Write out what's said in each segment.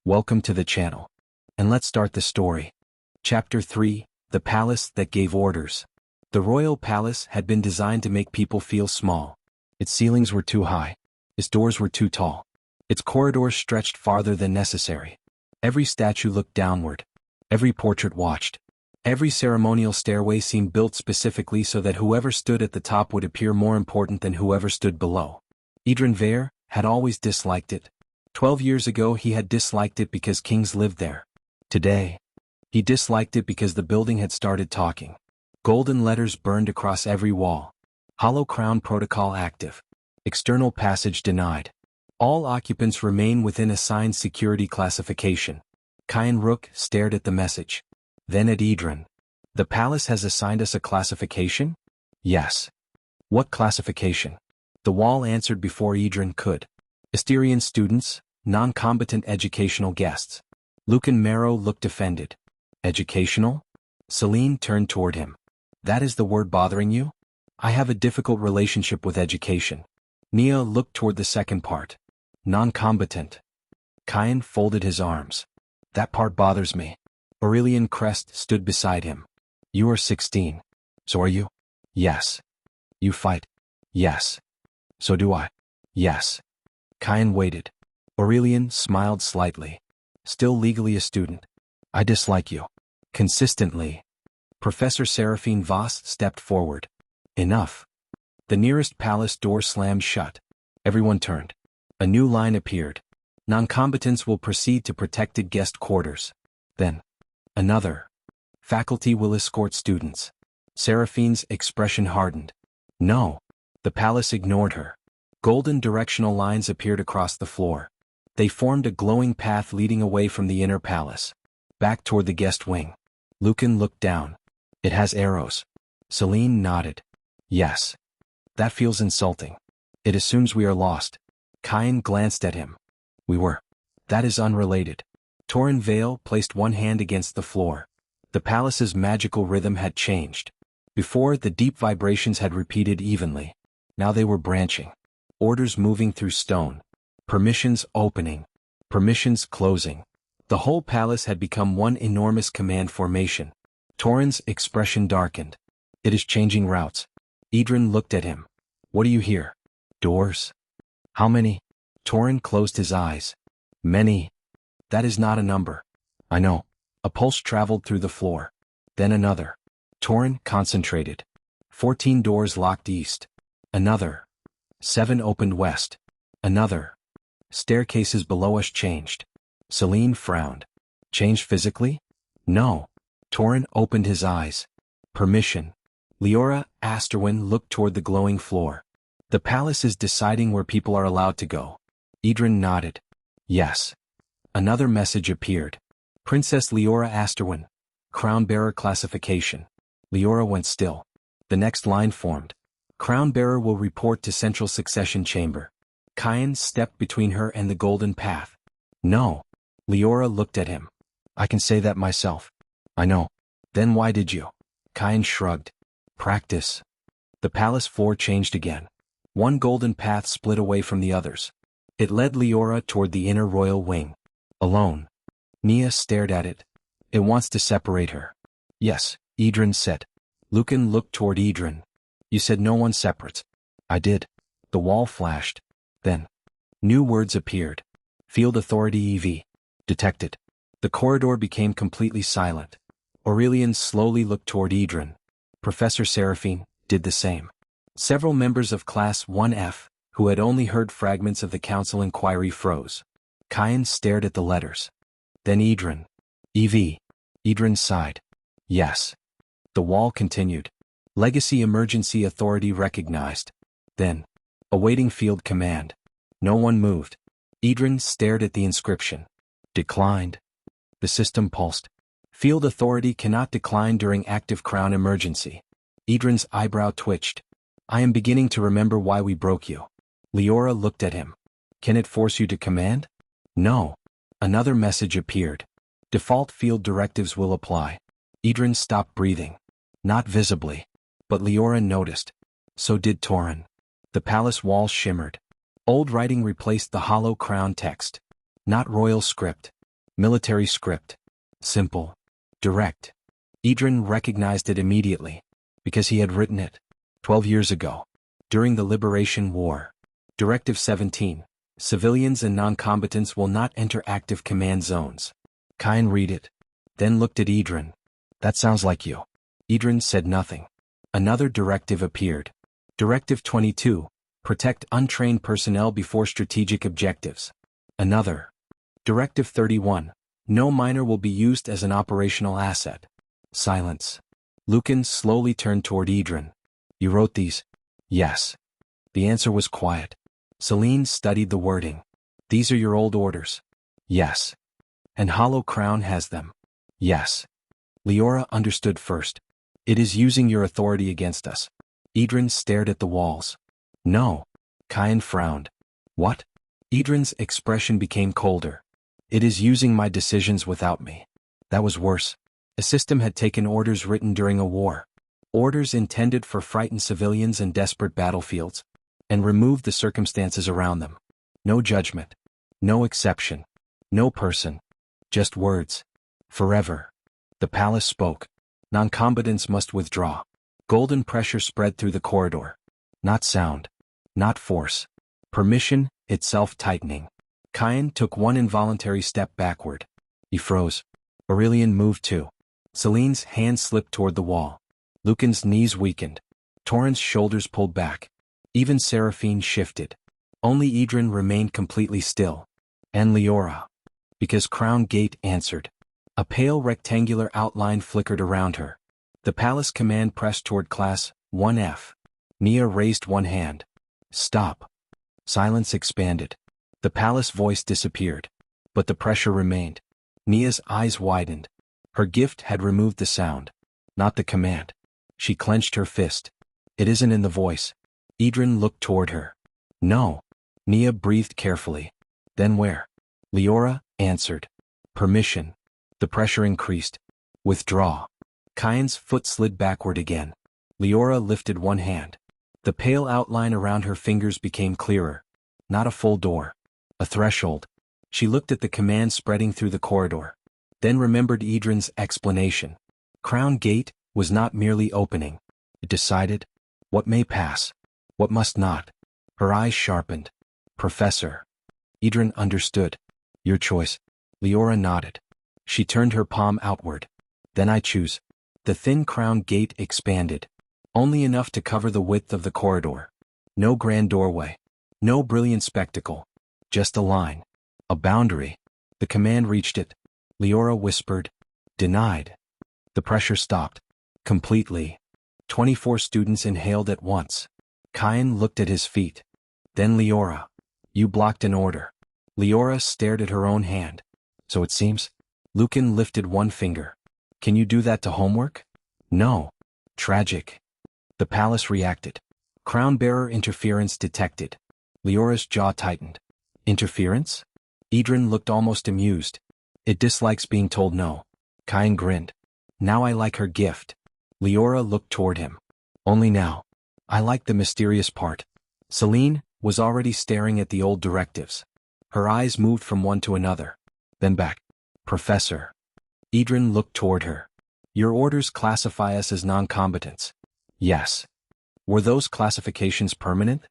Welcome to the channel. And let's start the story. Chapter 3, The Palace That Gave Orders. The royal palace had been designed to make people feel small. Its ceilings were too high. Its doors were too tall. Its corridors stretched farther than necessary. Every statue looked downward. Every portrait watched. Every ceremonial stairway seemed built specifically so that whoever stood at the top would appear more important than whoever stood below. Edran had always disliked it. 12 years ago he had disliked it because kings lived there. Today, he disliked it because the building had started talking. Golden letters burned across every wall. Hollow crown protocol active. External passage denied. All occupants remain within assigned security classification. Kyan Rook stared at the message. Then at Edran. The palace has assigned us a classification? Yes. What classification? The wall answered before Edran could. Asterian students, non-combatant educational guests. Lucan Marrow looked offended. Educational? Celine turned toward him. That is the word bothering you? I have a difficult relationship with education. Nia looked toward the second part. Non-combatant. Kyan folded his arms. That part bothers me. Aurelian Crest stood beside him. You are 16. So are you? Yes. You fight? Yes. So do I. Yes. Kyan waited. Aurelian smiled slightly. Still legally a student. I dislike you. Consistently. Professor Seraphine Voss stepped forward. Enough. The nearest palace door slammed shut. Everyone turned. A new line appeared. Non-combatants will proceed to protected guest quarters. Then. Another. Faculty will escort students. Seraphine's expression hardened. No. The palace ignored her. Golden directional lines appeared across the floor. They formed a glowing path leading away from the inner palace. Back toward the guest wing. Lucan looked down. It has arrows. Celine nodded. Yes. That feels insulting. It assumes we are lost. Kyan glanced at him. We were. That is unrelated. Torin Vale placed one hand against the floor. The palace's magical rhythm had changed. Before, the deep vibrations had repeated evenly. Now they were branching. Orders moving through stone. Permissions opening. Permissions closing. The whole palace had become one enormous command formation. Torin's expression darkened. It is changing routes. Edran looked at him. What do you hear? Doors? How many? Torin closed his eyes. Many. That is not a number. I know. A pulse traveled through the floor. Then another. Torin concentrated. 14 doors locked east. Another. 7 opened west. Another. Staircases below us changed. Celine frowned. Changed physically? No. Torin opened his eyes. Permission. Liora Asterwin looked toward the glowing floor. The palace is deciding where people are allowed to go. Edran nodded. Yes. Another message appeared. Princess Liora Asterwin. Crown Bearer classification. Liora went still. The next line formed. Crown Bearer will report to Central Succession Chamber. Kyan stepped between her and the golden path. No. Liora looked at him. I can say that myself. I know. Then why did you? Kyan shrugged. Practice. The palace floor changed again. One golden path split away from the others. It led Liora toward the inner royal wing. Alone. Nia stared at it. It wants to separate her. Yes, Edran said. Lucan looked toward Edran. You said no one separates. I did. The wall flashed. Then. New words appeared. Field Authority EV. Detected. The corridor became completely silent. Aurelian slowly looked toward Edran. Professor Seraphine did the same. Several members of Class 1F, who had only heard fragments of the council inquiry, froze. Kyan stared at the letters. Then Edran. EV. Edran sighed. Yes. The wall continued. Legacy Emergency Authority recognized. Then. Awaiting field command. No one moved. Edran stared at the inscription. Declined. The system pulsed. Field Authority cannot decline during active crown emergency. Edran's eyebrow twitched. I am beginning to remember why we broke you. Liora looked at him. Can it force you to command? No. Another message appeared. Default field directives will apply. Edran stopped breathing. Not visibly. But Liora noticed. So did Torin. The palace walls shimmered. Old writing replaced the hollow crown text. Not royal script. Military script. Simple. Direct. Edran recognized it immediately, because he had written it 12 years ago, during the Liberation War. Directive 17. Civilians and non-combatants will not enter active command zones. Kyan read it, then looked at Edran. That sounds like you. Edran said nothing. Another directive appeared. Directive 22. Protect untrained personnel before strategic objectives. Another. Directive 31. No miner will be used as an operational asset. Silence. Lucan slowly turned toward Edran. You wrote these? Yes. The answer was quiet. Celine studied the wording. These are your old orders? Yes. And Hollow Crown has them? Yes. Liora understood first. It is using your authority against us. Edran stared at the walls. No. Kyan frowned. What? Edran's expression became colder. It is using my decisions without me. That was worse. A system had taken orders written during a war. Orders intended for frightened civilians and desperate battlefields, and removed the circumstances around them. No judgment. No exception. No person. Just words. Forever. The palace spoke. Non-combatants must withdraw. Golden pressure spread through the corridor. Not sound. Not force. Permission, itself tightening. Kyan took one involuntary step backward. He froze. Aurelian moved too. Celine's hand slipped toward the wall. Lucan's knees weakened. Torrent's shoulders pulled back. Even Seraphine shifted. Only Edran remained completely still. And Liora. Because Crown Gate answered. A pale rectangular outline flickered around her. The palace command pressed toward Class 1F. Nia raised one hand. Stop. Silence expanded. The palace voice disappeared. But the pressure remained. Nia's eyes widened. Her gift had removed the sound. Not the command. She clenched her fist. It isn't in the voice. Edran looked toward her. No. Nia breathed carefully. Then where? Liora answered. Permission. The pressure increased. Withdraw. Kyan's foot slid backward again. Liora lifted one hand. The pale outline around her fingers became clearer. Not a full door. A threshold. She looked at the command spreading through the corridor. Then remembered Edran's explanation. Crown Gate was not merely opening. It decided what may pass, what must not. Her eyes sharpened. Professor. Edran understood. Your choice. Liora nodded. She turned her palm outward. Then I choose. The thin Crown Gate expanded. Only enough to cover the width of the corridor. No grand doorway. No brilliant spectacle. Just a line. A boundary. The command reached it. Liora whispered. Denied. The pressure stopped. Completely. 24 students inhaled at once. Kyan looked at his feet. Then Liora. You blocked an order. Liora stared at her own hand. So it seems. Lucan lifted one finger. Can you do that to homework? No. Tragic. The palace reacted. Crown-bearer interference detected. Liora's jaw tightened. Interference? Edran looked almost amused. It dislikes being told no. Kyan grinned. Now I like her gift. Liora looked toward him. Only now. I like the mysterious part. Celine was already staring at the old directives. Her eyes moved from one to another. Then back. Professor. Edran looked toward her. Your orders classify us as non-combatants. Yes. Were those classifications permanent?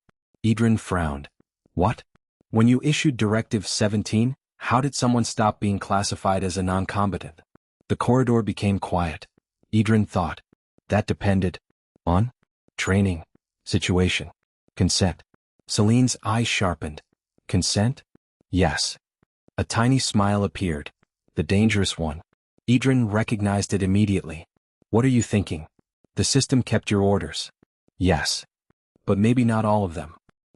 Edran frowned. What? When you issued Directive 17, how did someone stop being classified as a non-combatant? The corridor became quiet. Edran thought. That depended on training, situation, consent. Celine's eyes sharpened. Consent? Yes. A tiny smile appeared. The dangerous one. Edran recognized it immediately. What are you thinking? The system kept your orders. Yes. But maybe not all of them.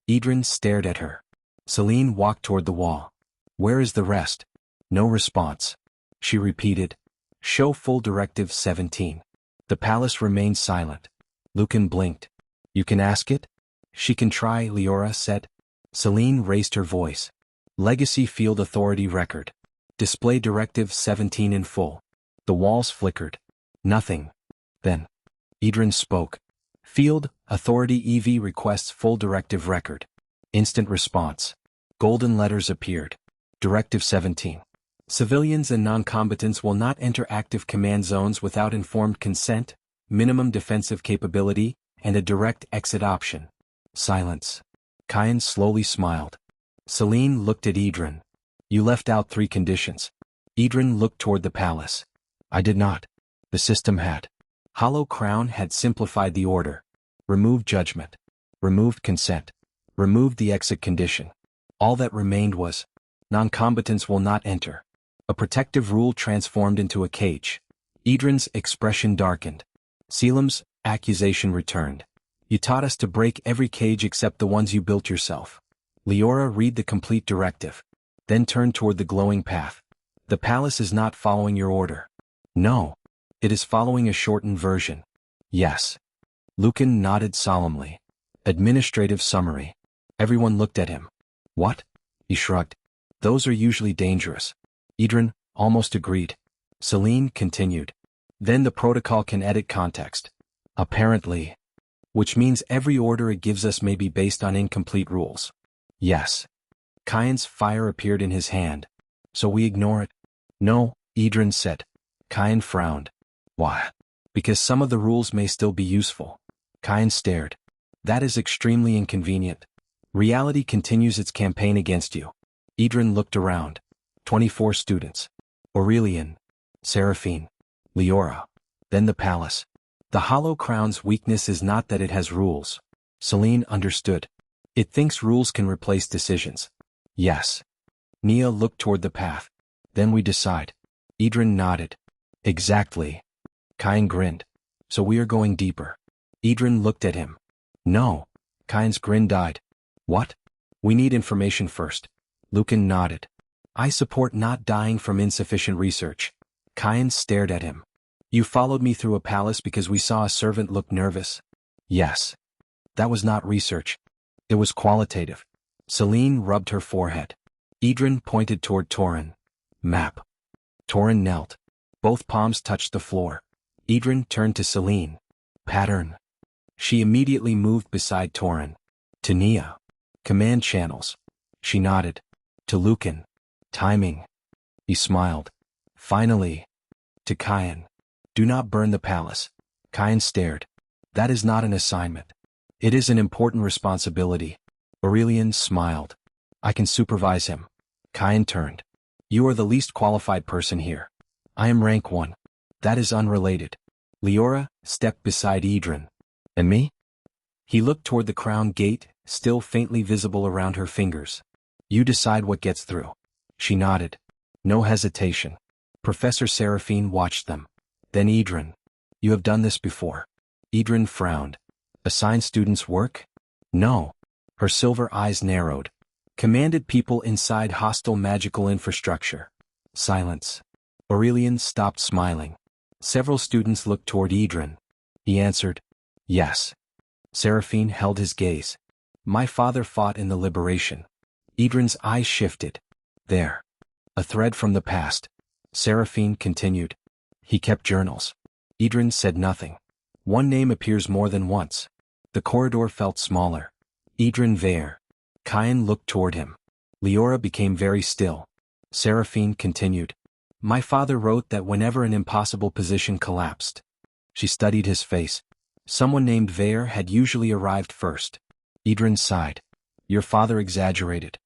Edran stared at her. Celine walked toward the wall. Where is the rest? No response. She repeated. Show full Directive 17. The palace remained silent. Lucan blinked. You can ask it? She can try, Liora said. Celine raised her voice. Legacy Field Authority Record. Display Directive 17 in full. The walls flickered. Nothing. Then. Edran spoke. Field Authority EV requests full directive record. Instant response. Golden letters appeared. Directive 17. Civilians and non-combatants will not enter active command zones without informed consent, minimum defensive capability, and a direct exit option. Silence. Kyan slowly smiled. Celine looked at Edran. You left out 3 conditions. Edran looked toward the palace. I did not. The system had. Hollow Crown had simplified the order. Removed judgment. Removed consent. Removed the exit condition. All that remained was, non-combatants will not enter. A protective rule transformed into a cage. Edran's expression darkened. Selim's accusation returned. You taught us to break every cage except the ones you built yourself. Liora read the complete directive. Then turned toward the glowing path. The palace is not following your order. No. It is following a shortened version. Yes. Lucan nodded solemnly. Administrative summary. Everyone looked at him. What? He shrugged. Those are usually dangerous. Edran almost agreed. Celine continued. Then the protocol can edit context. Apparently. Which means every order it gives us may be based on incomplete rules. Yes. Kyan's fire appeared in his hand. So we ignore it? No, Edran said. Kyan frowned. Why? Because some of the rules may still be useful. Kyan stared. That is extremely inconvenient. Reality continues its campaign against you. Edran looked around. 24 students. Aurelian. Seraphine. Liora. Then the palace. The Hollow Crown's weakness is not that it has rules. Celine understood. It thinks rules can replace decisions. Yes. Nia looked toward the path. Then we decide. Edran nodded. Exactly. Kyan grinned. So we are going deeper. Edran looked at him. No. Kyan's grin died. What? We need information first. Lucan nodded. I support not dying from insufficient research. Kyan stared at him. You followed me through a palace because we saw a servant look nervous? Yes. That was not research. It was qualitative. Celine rubbed her forehead. Edran pointed toward Torin. Map. Torin knelt. Both palms touched the floor. Edran turned to Celine. Pattern. She immediately moved beside Torin. To Nia. Command channels. She nodded. To Lucan. Timing. He smiled. Finally. To Kyan. Do not burn the palace. Kyan stared. That is not an assignment. It is an important responsibility. Aurelian smiled. I can supervise him. Kyan turned. You are the least qualified person here. I am rank 1. That is unrelated. Liora stepped beside Edran. And me? He looked toward the crown gate, still faintly visible around her fingers. You decide what gets through. She nodded. No hesitation. Professor Seraphine watched them. Then Edran. You have done this before. Edran frowned. Assign students work? No. Her silver eyes narrowed. Commanded people inside hostile magical infrastructure. Silence. Aurelian stopped smiling. Several students looked toward Edran. He answered. Yes. Seraphine held his gaze. My father fought in the liberation. Edran's eyes shifted. There. A thread from the past. Seraphine continued. He kept journals. Edran said nothing. One name appears more than once. The corridor felt smaller. Edran Vare. Kyan looked toward him. Liora became very still. Seraphine continued. My father wrote that whenever an impossible position collapsed. She studied his face. Someone named Vare had usually arrived first. Edran sighed. Your father exaggerated.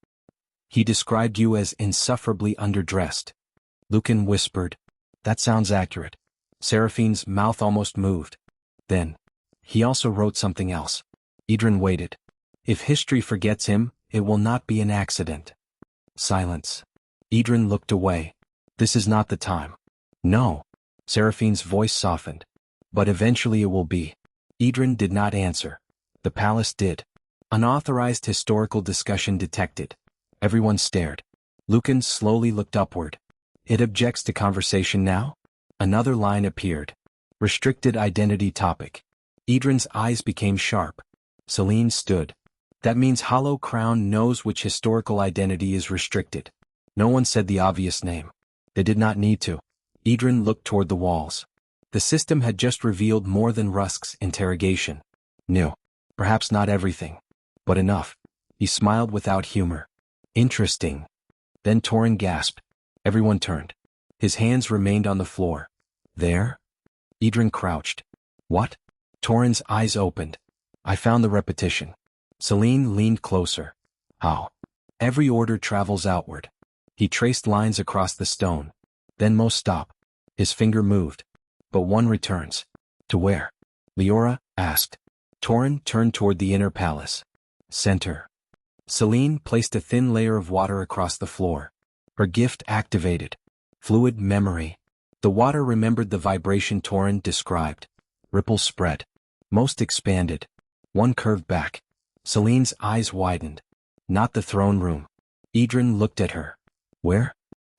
He described you as insufferably underdressed. Lucan whispered. That sounds accurate. Seraphine's mouth almost moved. Then. He also wrote something else. Edran waited. If history forgets him, it will not be an accident. Silence. Edran looked away. This is not the time. No. Seraphine's voice softened. But eventually it will be. Edran did not answer. The palace did. Unauthorized historical discussion detected. Everyone stared. Lucan slowly looked upward. It objects to conversation now? Another line appeared. Restricted identity topic. Edran's eyes became sharp. Celine stood. That means Hollow Crown knows which historical identity is restricted. No one said the obvious name. They did not need to. Edran looked toward the walls. The system had just revealed more than Rusk's interrogation. New. Perhaps not everything. But enough. He smiled without humor. Interesting. Then Torin gasped. Everyone turned. His hands remained on the floor. There? Edran crouched. What? Torin's eyes opened. I found the repetition. Celine leaned closer. How? Every order travels outward. He traced lines across the stone. Then most stop. His finger moved. But one returns. To where? Liora asked. Torin turned toward the inner palace. Center. Celine placed a thin layer of water across the floor. Her gift activated. Fluid memory. The water remembered the vibration Torin described. Ripples spread. Most expanded. One curved back. Celine's eyes widened. Not the throne room. Edran looked at her. Where?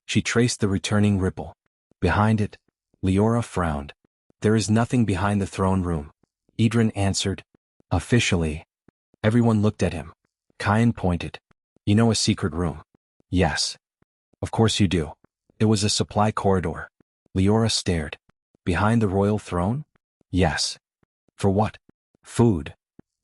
She traced the returning ripple. Behind it. Liora frowned. There is nothing behind the throne room. Edran answered. Officially. Everyone looked at him. Kyan pointed. You know a secret room? Yes. Of course you do. It was a supply corridor. Liora stared. Behind the royal throne? Yes. For what? Food.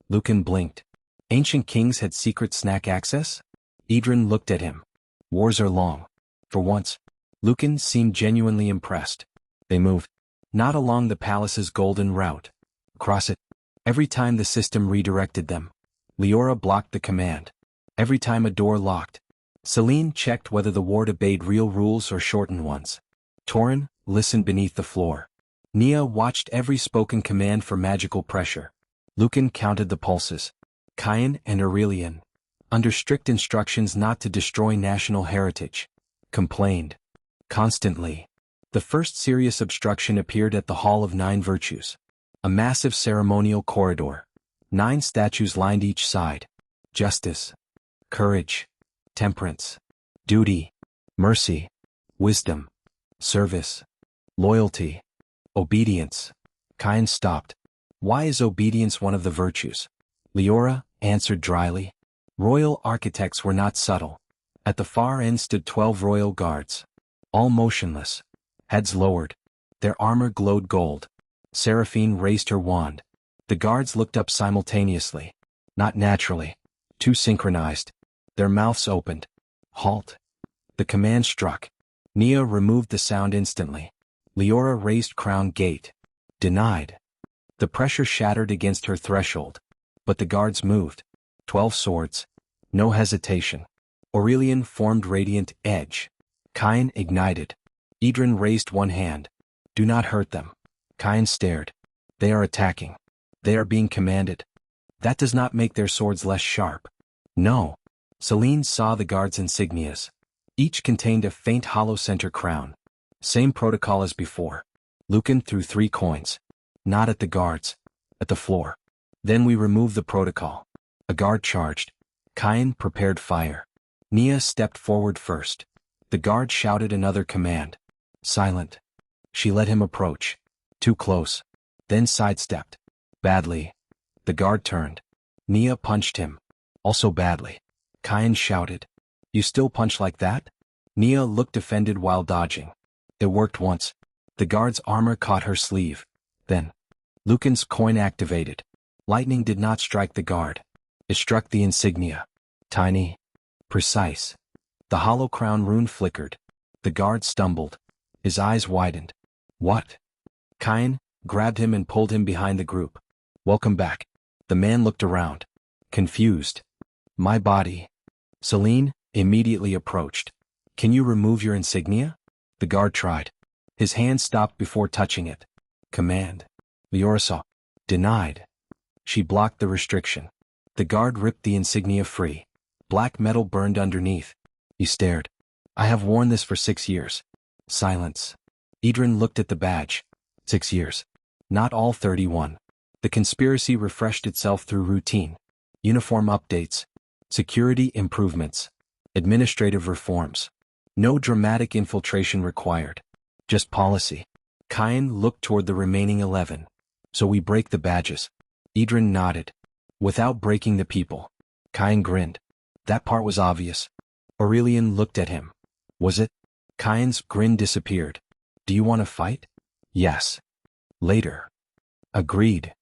Lucan blinked. Ancient kings had secret snack access? Edran looked at him. Wars are long. For once, Lucan seemed genuinely impressed. They moved. Not along the palace's golden route. Across it. Every time the system redirected them. Liora blocked the command. Every time a door locked. Celine checked whether the ward obeyed real rules or shortened ones. Torin listened beneath the floor. Nia watched every spoken command for magical pressure. Lucan counted the pulses. Kyan and Aurelian, under strict instructions not to destroy national heritage, complained. Constantly. The first serious obstruction appeared at the Hall of Nine Virtues. A massive ceremonial corridor. 9 statues lined each side. Justice. Courage. Temperance. Duty. Mercy. Wisdom. Service. Loyalty. Obedience. Kyan stopped. Why is obedience one of the virtues? Liora answered dryly. Royal architects were not subtle. At the far end stood 12 royal guards. All motionless. Heads lowered. Their armor glowed gold. Seraphine raised her wand. The guards looked up simultaneously. Not naturally. Too synchronized. Their mouths opened. Halt. The command struck. Nia removed the sound instantly. Liora raised crown gate. Denied. The pressure shattered against her threshold. But the guards moved. 12 swords. No hesitation. Aurelian formed radiant edge. Kyan ignited. Edran raised one hand. Do not hurt them. Kyan stared. They are attacking. They are being commanded. That does not make their swords less sharp. No. Celine saw the guards' insignias. Each contained a faint hollow center crown. Same protocol as before. Lucan threw 3 coins. Not at the guards. At the floor. Then we removed the protocol. A guard charged. Kyan prepared fire. Nia stepped forward first. The guard shouted another command. Silent. She let him approach. Too close. Then sidestepped. Badly. The guard turned. Nia punched him. Also badly. Kyan shouted. You still punch like that? Nia looked offended while dodging. It worked once. The guard's armor caught her sleeve. Then. Lucan's coin activated. Lightning did not strike the guard. It struck the insignia. Tiny. Precise. The hollow crown rune flickered. The guard stumbled. His eyes widened. What? Kyan grabbed him and pulled him behind the group. Welcome back. The man looked around. Confused. My body. Celine immediately approached. Can you remove your insignia? The guard tried. His hand stopped before touching it. Command. Liora saw. Denied. She blocked the restriction. The guard ripped the insignia free. Black metal burned underneath. He stared. I have worn this for 6 years. Silence. Edran looked at the badge. 6 years. Not all 31. The conspiracy refreshed itself through routine. Uniform updates. Security improvements. Administrative reforms. No dramatic infiltration required. Just policy. Kyan looked toward the remaining 11. So we break the badges. Edran nodded. Without breaking the people. Kyan grinned. That part was obvious. Aurelian looked at him. Was it? Kyan's grin disappeared. Do you want to fight? Yes. Later. Agreed.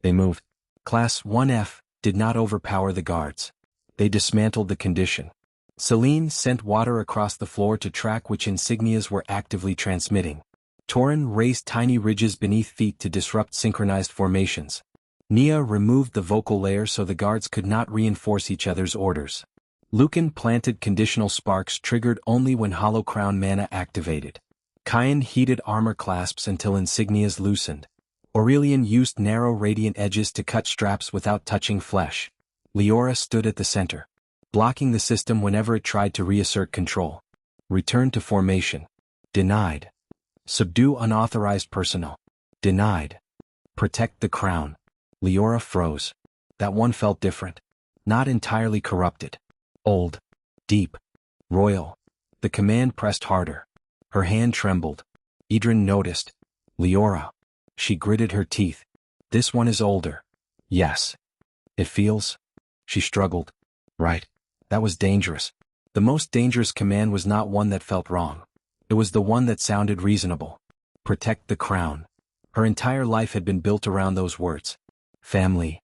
They moved. Class 1F did not overpower the guards. They dismantled the condition. Celine sent water across the floor to track which insignias were actively transmitting. Torin raised tiny ridges beneath feet to disrupt synchronized formations. Nia removed the vocal layer so the guards could not reinforce each other's orders. Lucan planted conditional sparks triggered only when Hollow Crown mana activated. Kyan heated armor clasps until insignias loosened. Aurelian used narrow radiant edges to cut straps without touching flesh. Liora stood at the center, blocking the system whenever it tried to reassert control. Return to formation. Denied. Subdue unauthorized personnel. Denied. Protect the crown. Liora froze. That one felt different. Not entirely corrupted. Old. Deep. Royal. The command pressed harder. Her hand trembled. Edran noticed. Liora. She gritted her teeth. This one is older. Yes. It feels. She struggled. Right. That was dangerous. The most dangerous command was not one that felt wrong. It was the one that sounded reasonable. Protect the crown. Her entire life had been built around those words. Family.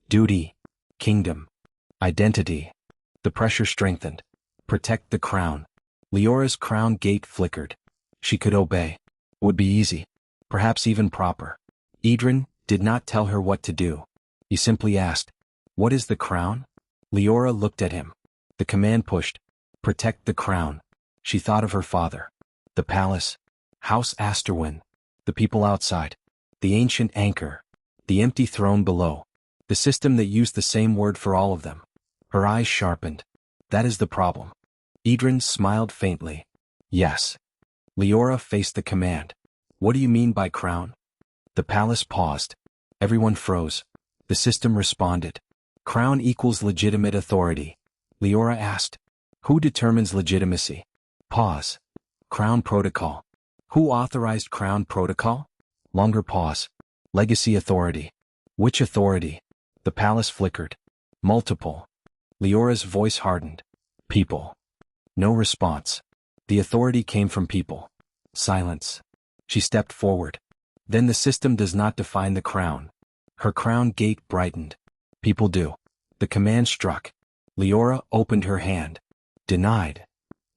Duty. Kingdom. Identity. The pressure strengthened. Protect the crown. Liora's crown gate flickered. She could obey. Would be easy. Perhaps even proper. Edran did not tell her what to do. He simply asked, "What is the crown?" Liora looked at him. The command pushed. Protect the crown. She thought of her father. The palace. House Asterwin. The people outside. The ancient anchor. The empty throne below. The system that used the same word for all of them. Her eyes sharpened. That is the problem. Edran smiled faintly. Yes. Liora faced the command. What do you mean by crown? The palace paused. Everyone froze. The system responded. Crown equals legitimate authority. Liora asked. Who determines legitimacy? Pause. Crown protocol. Who authorized crown protocol? Longer pause. Legacy authority. Which authority? The palace flickered. Multiple. Liora's voice hardened. People. No response. The authority came from people. Silence. She stepped forward. Then the system does not define the crown. Her crown gate brightened. People do. The command struck. Liora opened her hand. Denied.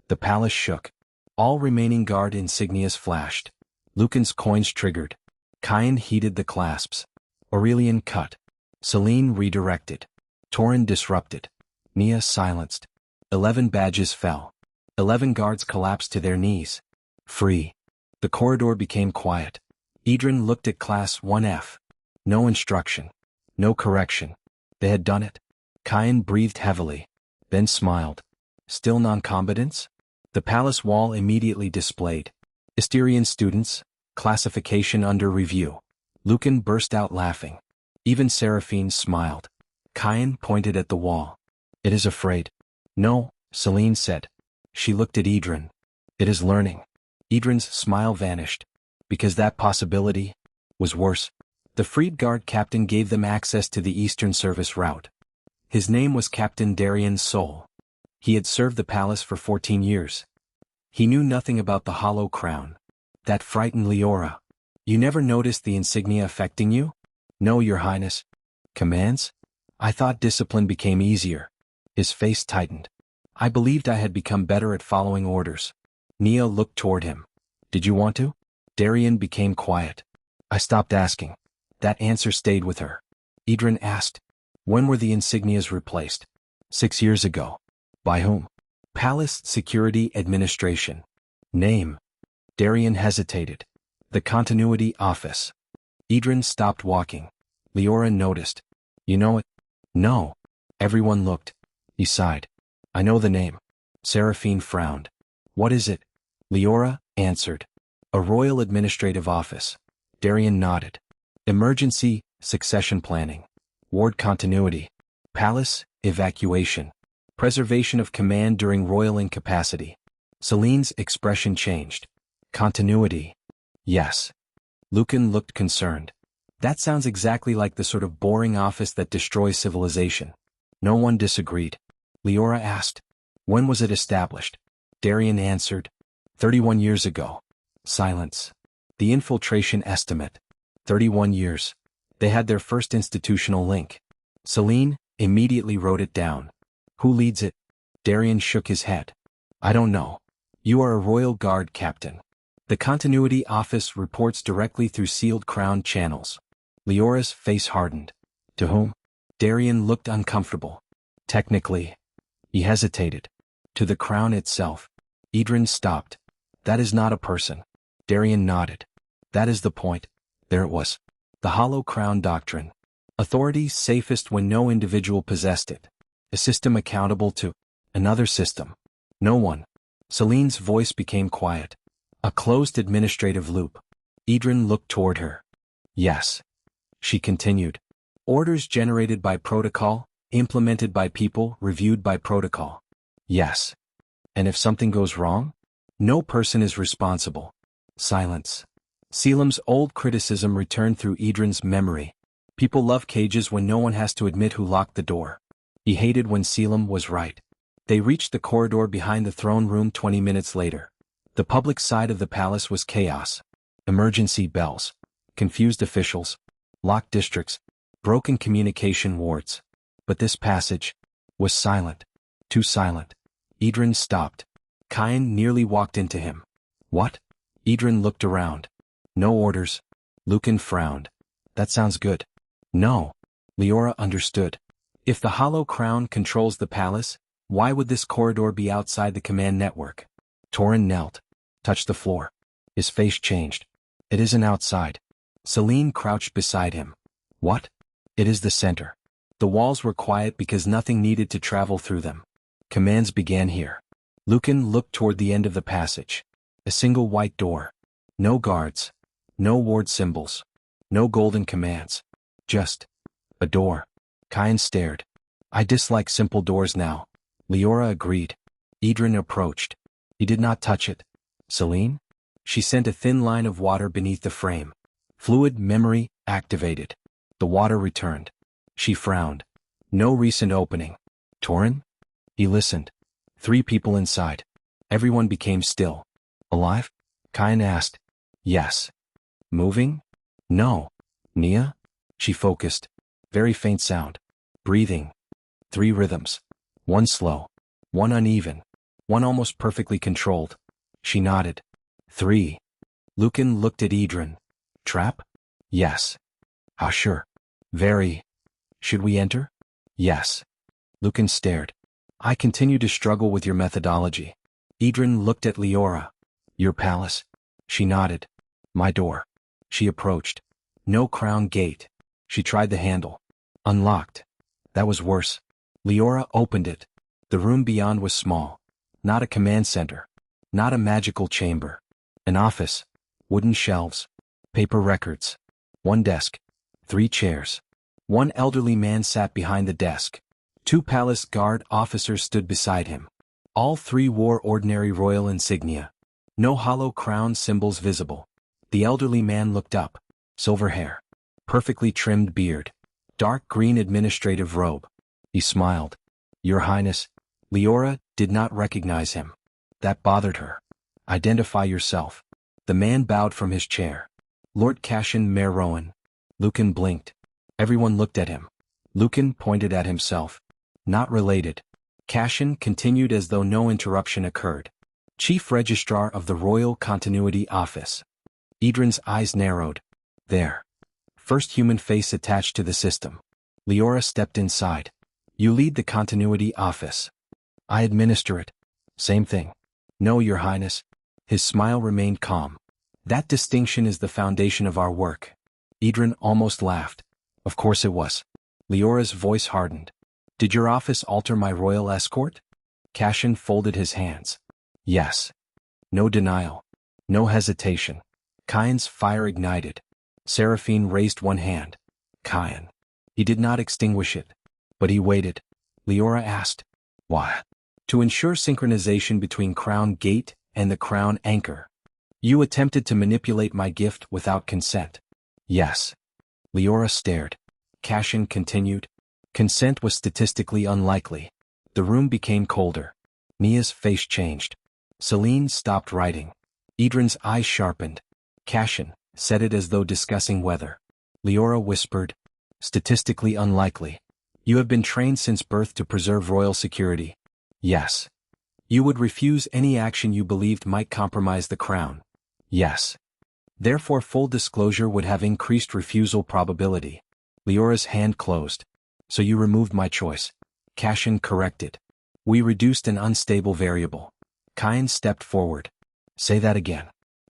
The palace shook. All remaining guard insignias flashed. Lucan's coins triggered. Kyan heated the clasps. Aurelian cut. Celine redirected. Torin disrupted. Nia silenced. 11 badges fell. 11 guards collapsed to their knees. Free. The corridor became quiet. Edran looked at Class 1F. No instruction. No correction. They had done it. Kyan breathed heavily. Then smiled. Still non-combatants? The palace wall immediately displayed. Asterian students, classification under review. Lucan burst out laughing. Even Seraphine smiled. Kyan pointed at the wall. It is afraid. No, Celine said. She looked at Edran. It is learning. Edran's smile vanished. Because that possibility was worse. The freed guard captain gave them access to the Eastern Service route. His name was Captain Darian Sol. He had served the palace for 14 years. He knew nothing about the Hollow Crown. That frightened Liora. You never noticed the insignia affecting you? No, Your Highness. Commands? I thought discipline became easier. His face tightened. I believed I had become better at following orders. Nia looked toward him. Did you want to? Darian became quiet. I stopped asking. That answer stayed with her. Edran asked. When were the insignias replaced? 6 years ago. By whom? Palace Security Administration. Name. Darian hesitated. The Continuity Office. Edran stopped walking. Liora noticed. You know it? No. Everyone looked. He sighed. I know the name. Seraphine frowned. What is it? Liora answered. A Royal Administrative Office. Darian nodded. Emergency, succession planning. Ward continuity. Palace, evacuation. Preservation of command during royal incapacity. Celine's expression changed. Continuity. Yes. Lucan looked concerned. That sounds exactly like the sort of boring office that destroys civilization. No one disagreed. Liora asked. When was it established? Darian answered. 31 years ago. Silence. The infiltration estimate. 31 years. They had their first institutional link. Celine immediately wrote it down. Who leads it? Darian shook his head. I don't know. You are a royal guard captain. The continuity office reports directly through sealed crown channels. Liora's face hardened. To whom? Darian looked uncomfortable. Technically. He hesitated. To the crown itself. Edran stopped. That is not a person. Darian nodded. That is the point. There it was. The hollow crown doctrine. Authority safest when no individual possessed it. A system accountable to another system. No one. Celine's voice became quiet. A closed administrative loop. Edran looked toward her. Yes. She continued. Orders generated by protocol, implemented by people, reviewed by protocol. Yes. And if something goes wrong? No person is responsible. Silence. Selim's old criticism returned through Edran's memory. People love cages when no one has to admit who locked the door. He hated when Selim was right. They reached the corridor behind the throne room 20 minutes later. The public side of the palace was chaos. Emergency bells. Confused officials. Locked districts. Broken communication wards. But this passage was silent. Too silent. Edran stopped. Kyan nearly walked into him. What? Edran looked around. No orders. Lucan frowned. That sounds good. No. Liora understood. If the hollow crown controls the palace, why would this corridor be outside the command network? Torin knelt. Touched the floor. His face changed. It isn't outside. Celine crouched beside him. What? It is the center. The walls were quiet because nothing needed to travel through them. Commands began here. Lucan looked toward the end of the passage. A single white door. No guards. No ward symbols. No golden commands. Just a door. Kyan stared. I dislike simple doors now. Liora agreed. Edran approached. He did not touch it. Celine? She sent a thin line of water beneath the frame. Fluid memory activated. The water returned. She frowned. No recent opening. Torin? He listened. 3 people inside. Everyone became still. Alive? Kyan asked. Yes. Moving? No. Nia? She focused. Very faint sound. Breathing. 3 rhythms. 1 slow. 1 uneven. 1 almost perfectly controlled. She nodded. 3. Lucan looked at Edran. Trap? Yes. How sure? Very. Should we enter? Yes. Lucan stared. I continue to struggle with your methodology. Edran looked at Liora. Your palace? She nodded. My door. She approached. No crown gate. She tried the handle. Unlocked. That was worse. Liora opened it. The room beyond was small. Not a command center. Not a magical chamber. An office. Wooden shelves. Paper records. 1 desk. 3 chairs. 1 elderly man sat behind the desk. 2 palace guard officers stood beside him. All 3 wore ordinary royal insignia. No hollow crown symbols visible. The elderly man looked up. Silver hair. Perfectly trimmed beard. Dark green administrative robe. He smiled. Your Highness. Liora did not recognize him. That bothered her. Identify yourself. The man bowed from his chair. Lord Cashin Mer Rowan. Lucan blinked. Everyone looked at him. Lucan pointed at himself. Not related. Cashin continued as though no interruption occurred. Chief Registrar of the Royal Continuity Office. Edran's eyes narrowed. There. First human face attached to the system. Liora stepped inside. You lead the Continuity Office. I administer it. Same thing. No, Your Highness. His smile remained calm. That distinction is the foundation of our work. Edran almost laughed. Of course it was. Liora's voice hardened. Did your office alter my royal escort? Cashin folded his hands. Yes. No denial. No hesitation. Kyan's fire ignited. Seraphine raised 1 hand. Kyan. He did not extinguish it. But he waited. Liora asked. Why? To ensure synchronization between Crown Gate and the Crown Anchor. You attempted to manipulate my gift without consent. Yes. Liora stared. Cashin continued. Consent was statistically unlikely. The room became colder. Nia's face changed. Celine stopped writing. Edran's eyes sharpened. Cashin said it as though discussing weather. Liora whispered. Statistically unlikely. You have been trained since birth to preserve royal security. Yes. You would refuse any action you believed might compromise the crown. Yes. Therefore full disclosure would have increased refusal probability. Liora's hand closed. So you removed my choice. Cassian corrected. We reduced an unstable variable. Kyan stepped forward. Say that again.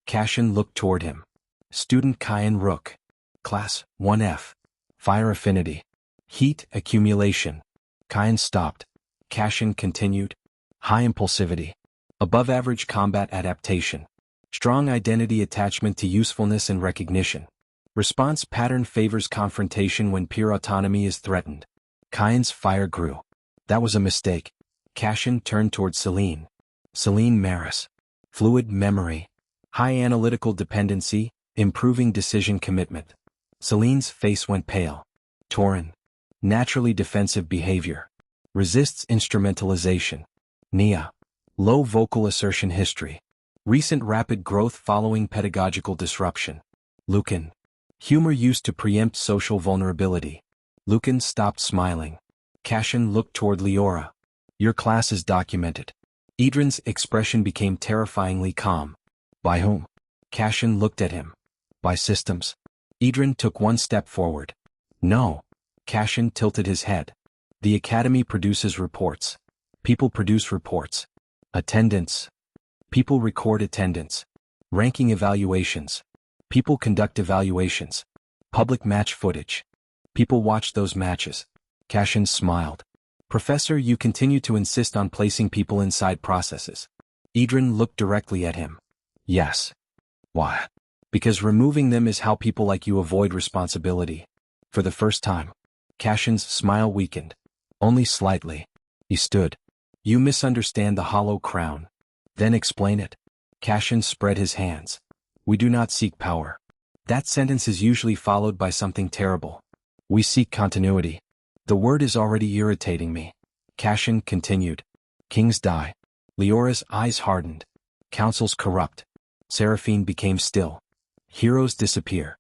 Cassian looked toward him. Student Kyan Rook. Class 1F. Fire affinity. Heat accumulation. Kyan stopped. Cassian continued. High impulsivity. Above average combat adaptation. Strong identity attachment to usefulness and recognition. Response pattern favors confrontation when peer autonomy is threatened. Kyan's fire grew. That was a mistake. Cassian turned toward Celine. Celine Maris. Fluid memory. High analytical dependency, improving decision commitment. Celine's face went pale. Torin. Naturally defensive behavior. Resists instrumentalization. Nia. Low vocal assertion history. Recent rapid growth following pedagogical disruption. Lucan. Humor used to preempt social vulnerability. Lucan stopped smiling. Cassian looked toward Liora. Your class is documented. Edran's expression became terrifyingly calm. By whom? Cassian looked at him. By systems. Edran took one step forward. No. Cassian tilted his head. The Academy produces reports. People produce reports. Attendance. People record attendance. Ranking evaluations. People conduct evaluations. Public match footage. People watch those matches. Cassian smiled. Professor, you continue to insist on placing people inside processes. Edran looked directly at him. Yes. Why? Because removing them is how people like you avoid responsibility. For the first time. Cassian's smile weakened. Only slightly. He stood. You misunderstand the hollow crown. Then explain it. Cassian spread his hands. We do not seek power. That sentence is usually followed by something terrible. We seek continuity. The word is already irritating me. Cassian continued. Kings die. Liora's eyes hardened. Councils corrupt. Seraphine became still. Heroes disappear.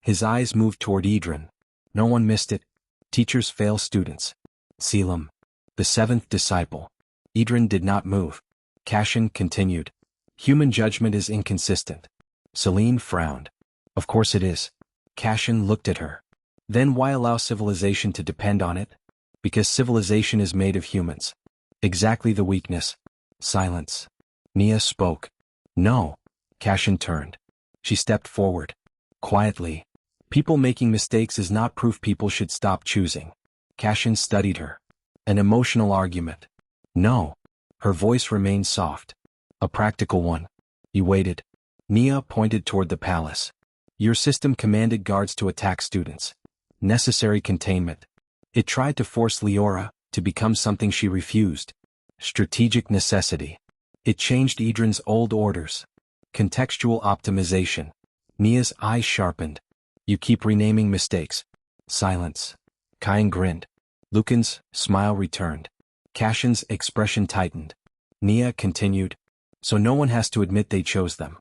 His eyes moved toward Edran. No one missed it. Teachers fail students. Selim. The seventh disciple. Edran did not move. Cassian continued. Human judgment is inconsistent. Celine frowned. Of course it is. Cassian looked at her. Then why allow civilization to depend on it? Because civilization is made of humans. Exactly the weakness. Silence. Nia spoke. No. Cassian turned. She stepped forward. Quietly. People making mistakes is not proof people should stop choosing. Cassian studied her. An emotional argument. No. Her voice remained soft. A practical one. He waited. Nia pointed toward the palace. Your system commanded guards to attack students. Necessary containment. It tried to force Liora to become something she refused. Strategic necessity. It changed Edran's old orders. Contextual optimization. Nia's eyes sharpened. You keep renaming mistakes. Silence. Kyan grinned. Lucan's smile returned. Cassian's expression tightened. Nia continued. So no one has to admit they chose them.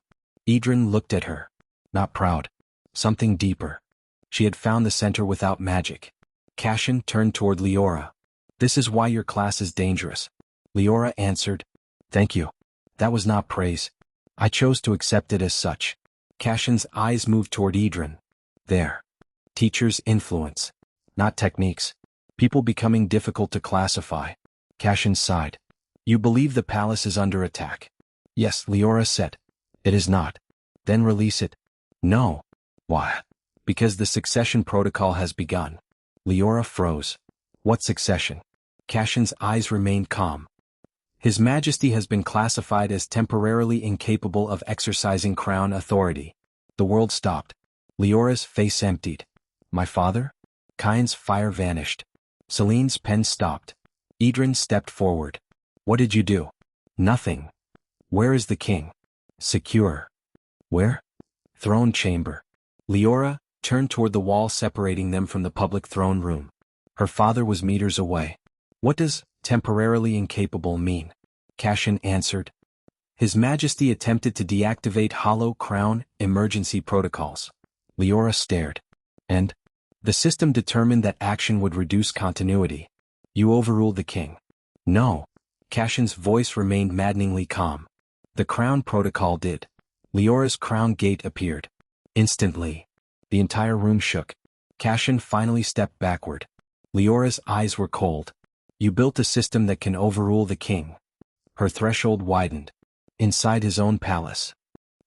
Edran looked at her. Not proud. Something deeper. She had found the center without magic. Cassian turned toward Liora. This is why your class is dangerous. Liora answered. Thank you. That was not praise. I chose to accept it as such. Cassian's eyes moved toward Edran. There. Teachers' influence. Not techniques. People becoming difficult to classify. Cassian sighed. You believe the palace is under attack? Yes, Liora said. It is not. Then release it. No. Why? Because the succession protocol has begun. Liora froze. What succession? Cassian's eyes remained calm. His Majesty has been classified as temporarily incapable of exercising crown authority. The world stopped. Liora's face emptied. My father? Kyan's fire vanished. Celine's pen stopped. Edran stepped forward. What did you do? Nothing. Where is the king? Secure. Where? Throne chamber. Liora turned toward the wall separating them from the public throne room. Her father was meters away. What does temporarily incapable mean? Cassian answered. His Majesty attempted to deactivate Hollow Crown emergency protocols. Liora stared. And? The system determined that action would reduce continuity. You overruled the king. No. Cashin's voice remained maddeningly calm. The crown protocol did. Liora's crown gate appeared. Instantly, the entire room shook. Cashin finally stepped backward. Liora's eyes were cold. You built a system that can overrule the king. Her threshold widened. Inside his own palace.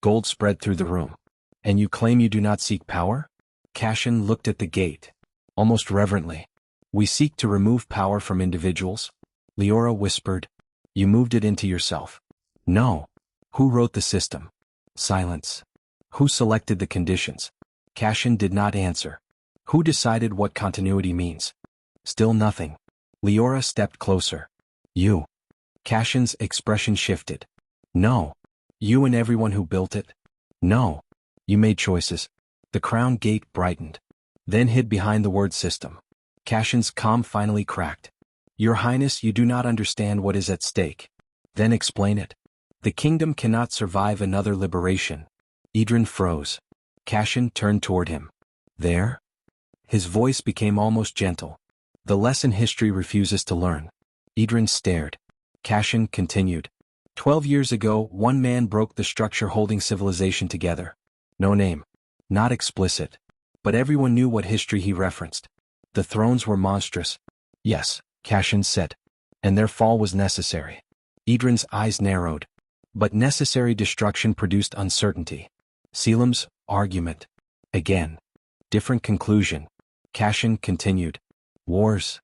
Gold spread through the room. And you claim you do not seek power? Cashin looked at the gate. Almost reverently. We seek to remove power from individuals? Liora whispered. You moved it into yourself. No. Who wrote the system? Silence. Who selected the conditions? Cashin did not answer. Who decided what continuity means? Still nothing. Liora stepped closer. You. Cashin's expression shifted. No. You and everyone who built it? No. You made choices. The crown gate brightened. Then hid behind the word system. Cashin's calm finally cracked. Your Highness, you do not understand what is at stake. Then explain it. The kingdom cannot survive another liberation. Edran froze. Cashin turned toward him. There? His voice became almost gentle. The lesson history refuses to learn. Edran stared. Cashin continued. 12 years ago, one man broke the structure holding civilization together. No name. Not explicit. But everyone knew what history he referenced. The thrones were monstrous. Yes, Cashin said. And their fall was necessary. Edran's eyes narrowed. But necessary destruction produced uncertainty. Selim's argument. Again. Different conclusion. Cashin continued. Wars.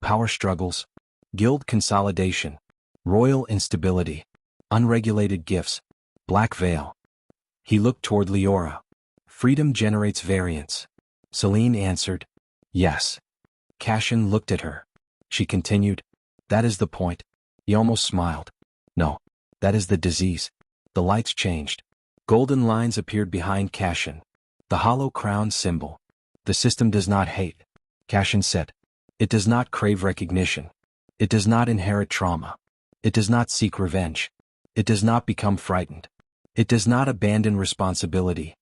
Power struggles. Guild consolidation. Royal instability. Unregulated gifts. Black veil. He looked toward Liora. Freedom generates variance. Celine answered. Yes. Cashin looked at her. She continued. That is the point. He almost smiled. No. That is the disease. The lights changed. Golden lines appeared behind Cashin. The hollow crown symbol. The system does not hate. Cashin said. It does not crave recognition. It does not inherit trauma. It does not seek revenge. It does not become frightened. It does not abandon responsibility.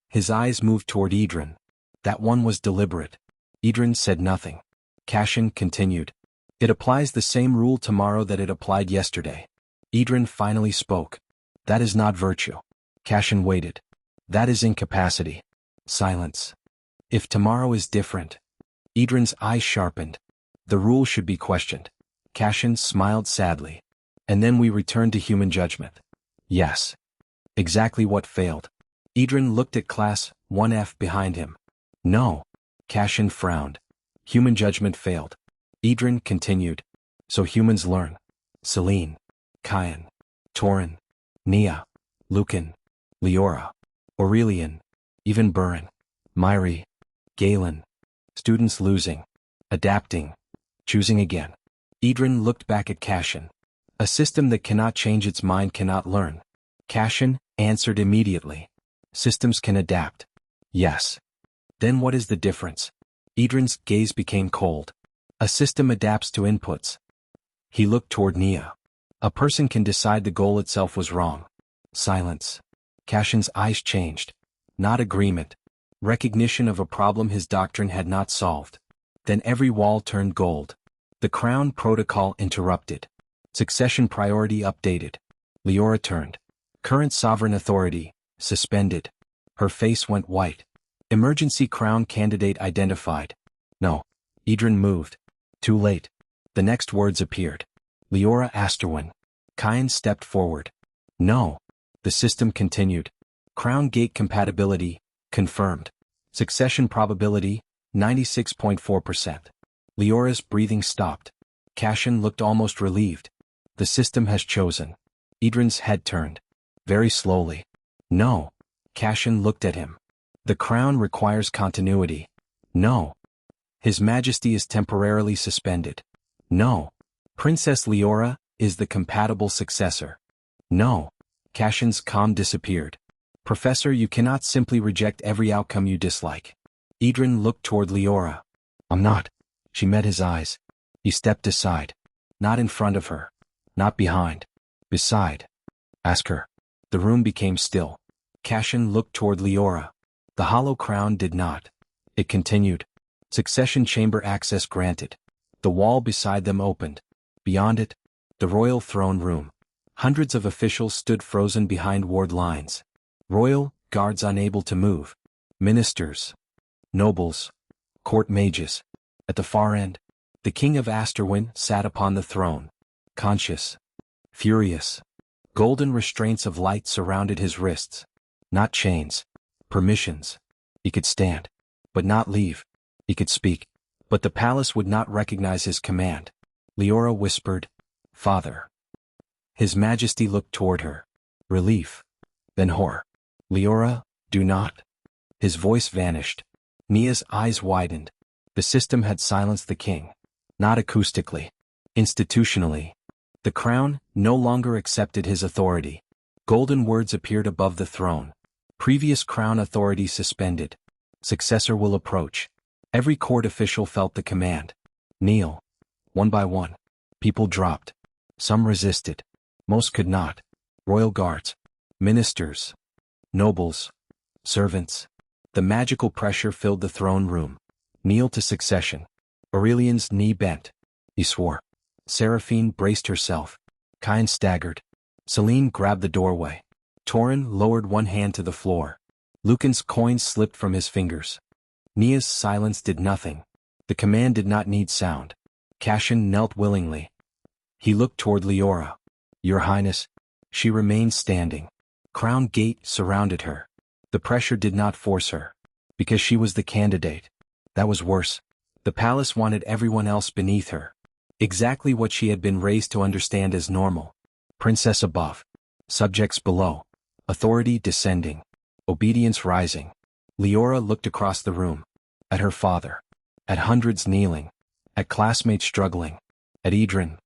His eyes moved toward Edran. That one was deliberate. Edran said nothing. Cashin continued. It applies the same rule tomorrow that it applied yesterday. Edran finally spoke. That is not virtue. Cashin waited. That is incapacity. Silence. If tomorrow is different. Edran's eyes sharpened. The rule should be questioned. Cashin smiled sadly. And then we return to human judgment. Yes. Exactly what failed. Edran looked at Class 1F behind him. No. Cashin frowned. Human judgment failed. Edran continued. So humans learn. Celine. Kyan. Torin. Nia. Lucan. Liora. Aurelian. Even Burin. Myri. Galen. Students losing. Adapting. Choosing again. Edran looked back at Cashin. A system that cannot change its mind cannot learn. Cashin answered immediately. Systems can adapt. Yes. Then what is the difference? Edran's gaze became cold. A system adapts to inputs. He looked toward Nia. A person can decide the goal itself was wrong. Silence. Cashin's eyes changed. Not agreement. Recognition of a problem his doctrine had not solved. Then every wall turned gold. The crown protocol interrupted. Succession priority updated. Liora turned. Current sovereign authority, suspended. Her face went white. Emergency crown candidate identified. No. Edran moved. Too late. The next words appeared. Liora Asterwin. Kyan stepped forward. No. The system continued. Crown gate compatibility, confirmed. Succession probability, 96.4%. Liora's breathing stopped. Cashin looked almost relieved. The system has chosen. Edran's head turned. Very slowly. No. Cashin looked at him. The crown requires continuity. No. His Majesty is temporarily suspended. No. Princess Liora is the compatible successor. No. Cashin's calm disappeared. Professor, you cannot simply reject every outcome you dislike. Edran looked toward Liora. I'm not. She met his eyes. He stepped aside. Not in front of her. Not behind. Beside. Ask her. The room became still. Cashin looked toward Liora. The hollow crown did not. It continued. Succession chamber access granted. The wall beside them opened. Beyond it, The royal throne room. Hundreds of officials stood frozen behind ward lines. Royal guards unable to move. Ministers. Nobles. Court mages. At the far end, the king of Asterwin sat upon the throne. Conscious. Furious. Golden restraints of light surrounded his wrists. Not chains. Permissions. He could stand, but not leave. He could speak, but the palace would not recognize his command. Liora whispered, "Father." His Majesty looked toward her. Relief. Then horror. "Liora, do not." His voice vanished. Nia's eyes widened. The system had silenced the king. Not acoustically. Institutionally. The crown no longer accepted his authority. Golden words appeared above the throne. Previous crown authority suspended. Successor will approach. Every court official felt the command. Kneel. One by one. People dropped. Some resisted. Most could not. Royal guards. Ministers. Nobles. Servants. The magical pressure filled the throne room. Kneel to succession. Aurelian's knee bent. He swore. Seraphine braced herself. Cain staggered. Celine grabbed the doorway. Torin lowered one hand to the floor. Lucan's coins slipped from his fingers. Nia's silence did nothing. The command did not need sound. Cassian knelt willingly. He looked toward Liora. "Your Highness." She remained standing. Crown Gate surrounded her. The pressure did not force her. Because she was the candidate. That was worse. The palace wanted everyone else beneath her. Exactly what she had been raised to understand as normal. Princess above. Subjects below. Authority descending. Obedience rising. Liora looked across the room. At her father. At hundreds kneeling. At classmates struggling. At Edran.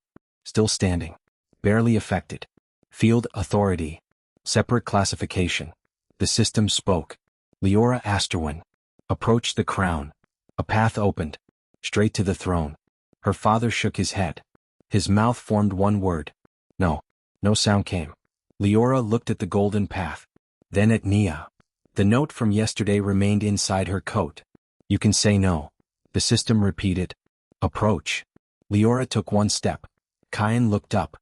Still standing. Barely affected. Field authority. Separate classification. The system spoke. Liora Asterwin. Approached the crown. A path opened. Straight to the throne. Her father shook his head. His mouth formed one word. No. No sound came. Liora looked at the golden path. Then at Nia. The note from yesterday remained inside her coat. You can say no. The system repeated. Approach. Liora took one step. Cain looked up.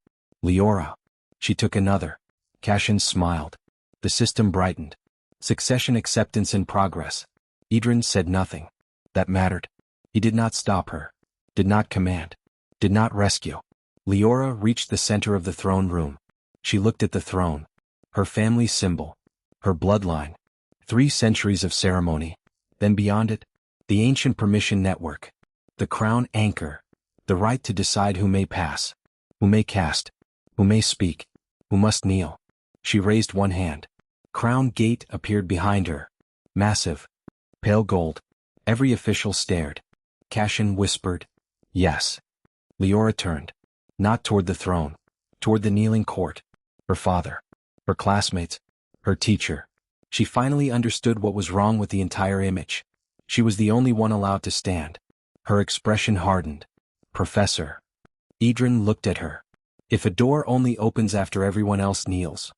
Liora. She took another. Cassian smiled. The system brightened. Succession acceptance in progress. Edran said nothing. That mattered. He did not stop her. Did not command. Did not rescue. Liora reached the center of the throne room. She looked at the throne. Her family symbol. Her bloodline. 3 centuries of ceremony. Then beyond it, the ancient permission network. The crown anchor. The right to decide who may pass. Who may cast. Who may speak. Who must kneel. She raised one hand. Crown Gate appeared behind her. Massive. Pale gold. Every official stared. Cassian whispered, "Yes." Liora turned. Not toward the throne. Toward the kneeling court. Her father. Her classmates. Her teacher. She finally understood what was wrong with the entire image. She was the only one allowed to stand. Her expression hardened. "Professor." Edran looked at her. "If a door only opens after everyone else kneels."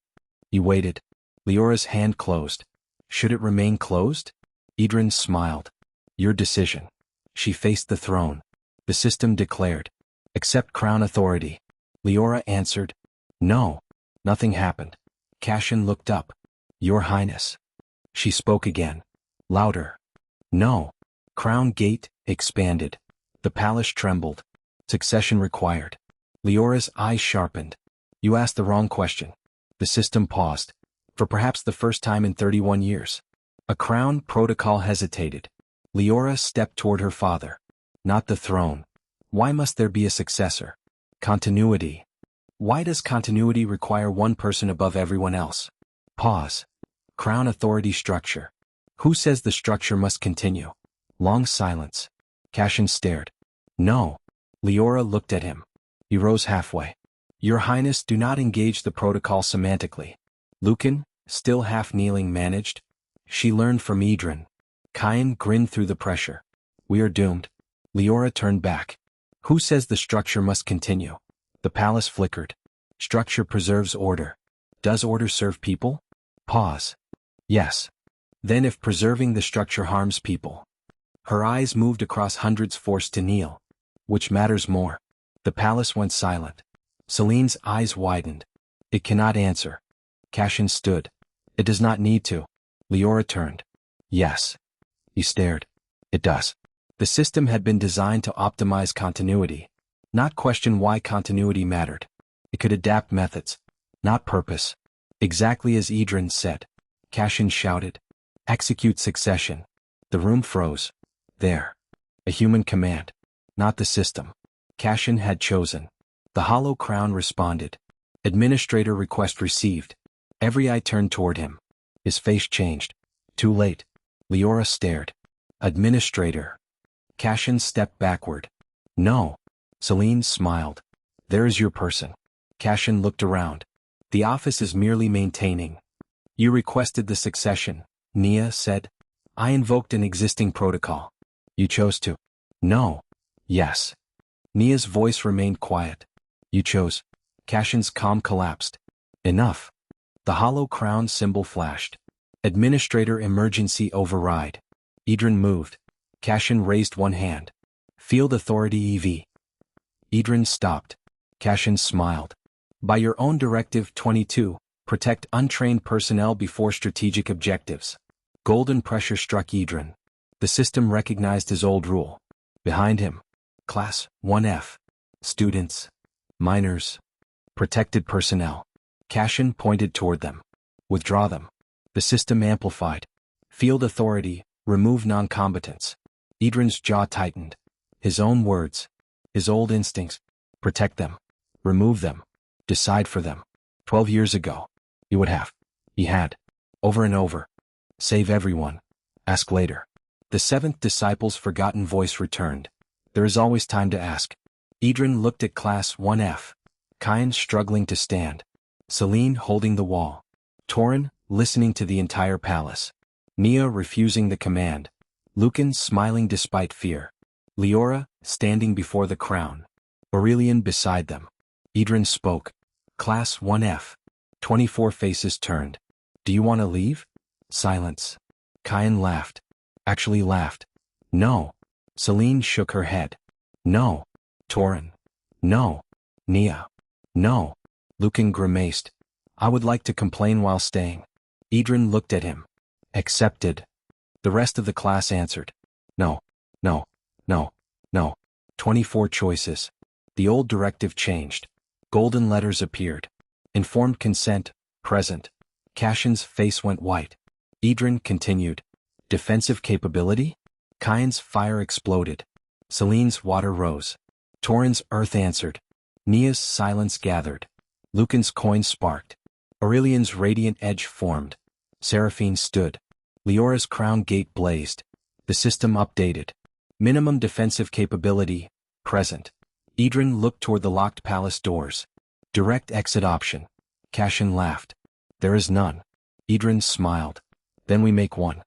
He waited. Liora's hand closed. "Should it remain closed?" Edran smiled. "Your decision." She faced the throne. The system declared. "Accept crown authority." Liora answered. "No." Nothing happened. Cassian looked up. "Your Highness." She spoke again. Louder. "No." Crown Gate expanded. The palace trembled. Succession required. Liora's eyes sharpened. "You asked the wrong question." The system paused. For perhaps the first time in 31 years. A crown protocol hesitated. Liora stepped toward her father. "Not the throne. Why must there be a successor?" "Continuity." "Why does continuity require one person above everyone else?" Pause. Crown authority structure. "Who says the structure must continue?" Long silence. Cassian stared. "No." Liora looked at him. He rose halfway. "Your Highness, do not engage the protocol semantically." Lucan, still half kneeling, managed. "She learned from Edran." Cain grinned through the pressure. "We are doomed." Liora turned back. "Who says the structure must continue?" The palace flickered. "Structure preserves order." "Does order serve people?" Pause. "Yes." "Then if preserving the structure harms people?" Her eyes moved across hundreds forced to kneel. "Which matters more?" The palace went silent. Celine's eyes widened. It cannot answer. Cashin stood. It does not need to. Liora turned. Yes. He stared. It does. The system had been designed to optimize continuity, not question why continuity mattered. It could adapt methods, not purpose. Exactly as Edran said. Cashin shouted. Execute succession. The room froze. There. A human command. Not the system. Cashin had chosen. The hollow crown responded. Administrator request received. Every eye turned toward him. His face changed. Too late. Liora stared. Administrator. Cashin stepped backward. No. Celine smiled. There is your person. Cashin looked around. The office is merely maintaining. You requested the succession, Nia said. I invoked an existing protocol. You chose to. No. Yes. Nia's voice remained quiet. You chose. Cashin's calm collapsed. Enough. The hollow crown symbol flashed. Administrator emergency override. Edran moved. Cashin raised one hand. Field authority EV. Edran stopped. Cashin smiled. By your own directive 22, protect untrained personnel before strategic objectives. Golden pressure struck Edran. The system recognized his old rule. Behind him. Class 1F. Students. Minors. Protected personnel. Cashin pointed toward them. Withdraw them. The system amplified. Field authority, remove non-combatants. Edran's jaw tightened. His own words. His old instincts. Protect them. Remove them. Decide for them. 12 years ago. He would have. He had. Over and over. Save everyone. Ask later. The seventh disciple's forgotten voice returned. There is always time to ask. Edran looked at Class 1F. Kyan struggling to stand. Celine holding the wall. Torin listening to the entire palace. Nia refusing the command. Lucan smiling despite fear. Liora standing before the crown. Aurelian beside them. Edran spoke. Class 1F. 24 faces turned. Do you want to leave? Silence. Kyan laughed. Actually laughed. No. Celine shook her head. No. Torin. No. Nia. No. Lucan grimaced. I would like to complain while staying. Edran looked at him. Accepted. The rest of the class answered. No. No. No. No. 24 choices. The old directive changed. Golden letters appeared. Informed consent, present. Cashin's face went white. Edran continued. Defensive capability? Kyan's fire exploded. Celine's water rose. Torin's earth answered. Nia's silence gathered. Lucan's coin sparked. Aurelian's radiant edge formed. Seraphine stood. Leora's crown gate blazed. The system updated. Minimum defensive capability, present. Edran looked toward the locked palace doors. Direct exit option. Cashin laughed. There is none. Edran smiled. Then we make one.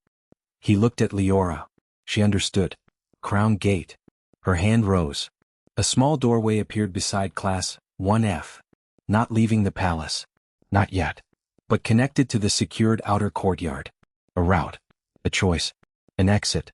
He looked at Liora. She understood. Crown gate. Her hand rose. A small doorway appeared beside Class 1F. Not leaving the palace. Not yet. But connected to the secured outer courtyard. A route. A choice. An exit.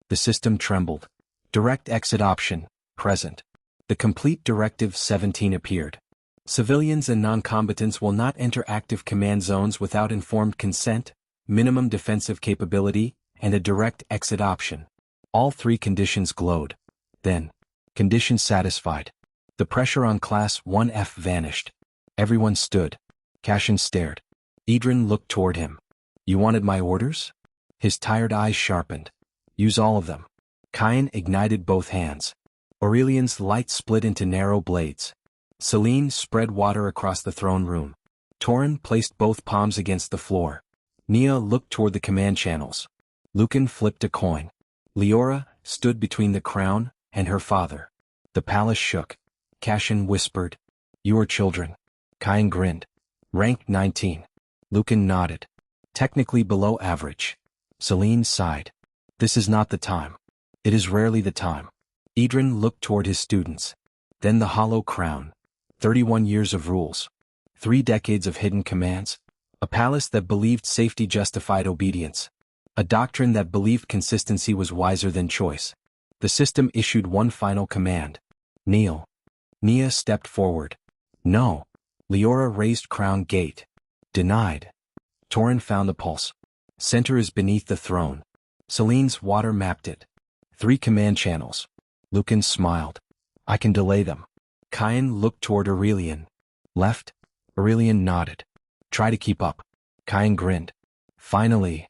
The system trembled. Direct exit option, present. The complete Directive 17 appeared. Civilians and non-combatants will not enter active command zones without informed consent, minimum defensive capability, and a direct exit option. All three conditions glowed. Then, condition satisfied. The pressure on Class 1F vanished. Everyone stood. Cashin stared. Edran looked toward him. You wanted my orders? His tired eyes sharpened. Use all of them. Kyan ignited both hands. Aurelian's light split into narrow blades. Celine spread water across the throne room. Torin placed both palms against the floor. Nia looked toward the command channels. Lucan flipped a coin. Liora stood between the crown and her father. The palace shook. Cashin whispered, "Your children." Kyan grinned. Rank 19. Lucan nodded. Technically below average. Celine sighed. This is not the time. It is rarely the time. Edran looked toward his students. Then the hollow crown. 31 years of rules. 3 decades of hidden commands. A palace that believed safety justified obedience. A doctrine that believed consistency was wiser than choice. The system issued one final command. Kneel. Nia stepped forward. No. Liora raised crown gate. Denied. Torin found the pulse. Center is beneath the throne. Celine's water mapped it. 3 command channels. Lucan smiled. I can delay them. Kyan looked toward Aurelian. Left? Aurelian nodded. Try to keep up. Kyan grinned. Finally.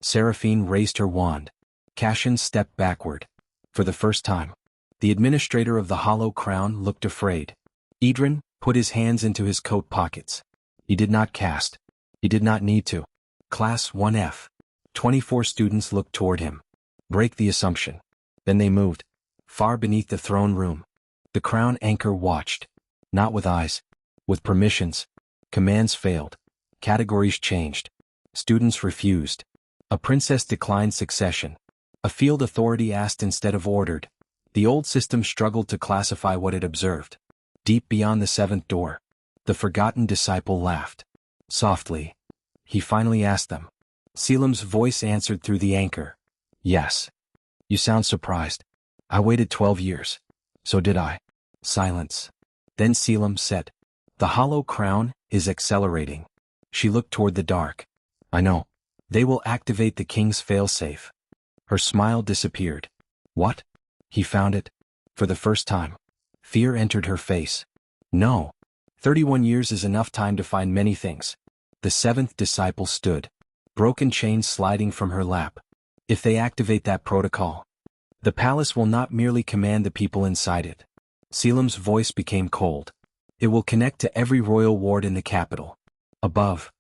Seraphine raised her wand. Cassian stepped backward. For the first time. The administrator of the hollow crown looked afraid. Edran put his hands into his coat pockets. He did not cast. He did not need to. Class 1F. 24 students looked toward him. Break the assumption. Then they moved. Far beneath the throne room. The crown anchor watched. Not with eyes. With permissions. Commands failed. Categories changed. Students refused. A princess declined succession. A field authority asked instead of ordered. The old system struggled to classify what it observed. Deep beyond the 7th door. The forgotten disciple laughed. Softly. He finally asked them. Selim's voice answered through the anchor. Yes. You sound surprised. I waited 12 years. So did I. Silence. Then Selim said. The hollow crown is accelerating. She looked toward the dark. I know. They will activate the king's failsafe. Her smile disappeared. What? He found it. For the first time. Fear entered her face. No. 31 years is enough time to find many things. The 7th disciple stood. Broken chains sliding from her lap. If they activate that protocol, the palace will not merely command the people inside it. Selim's voice became cold. It will connect to every royal ward in the capital. Above.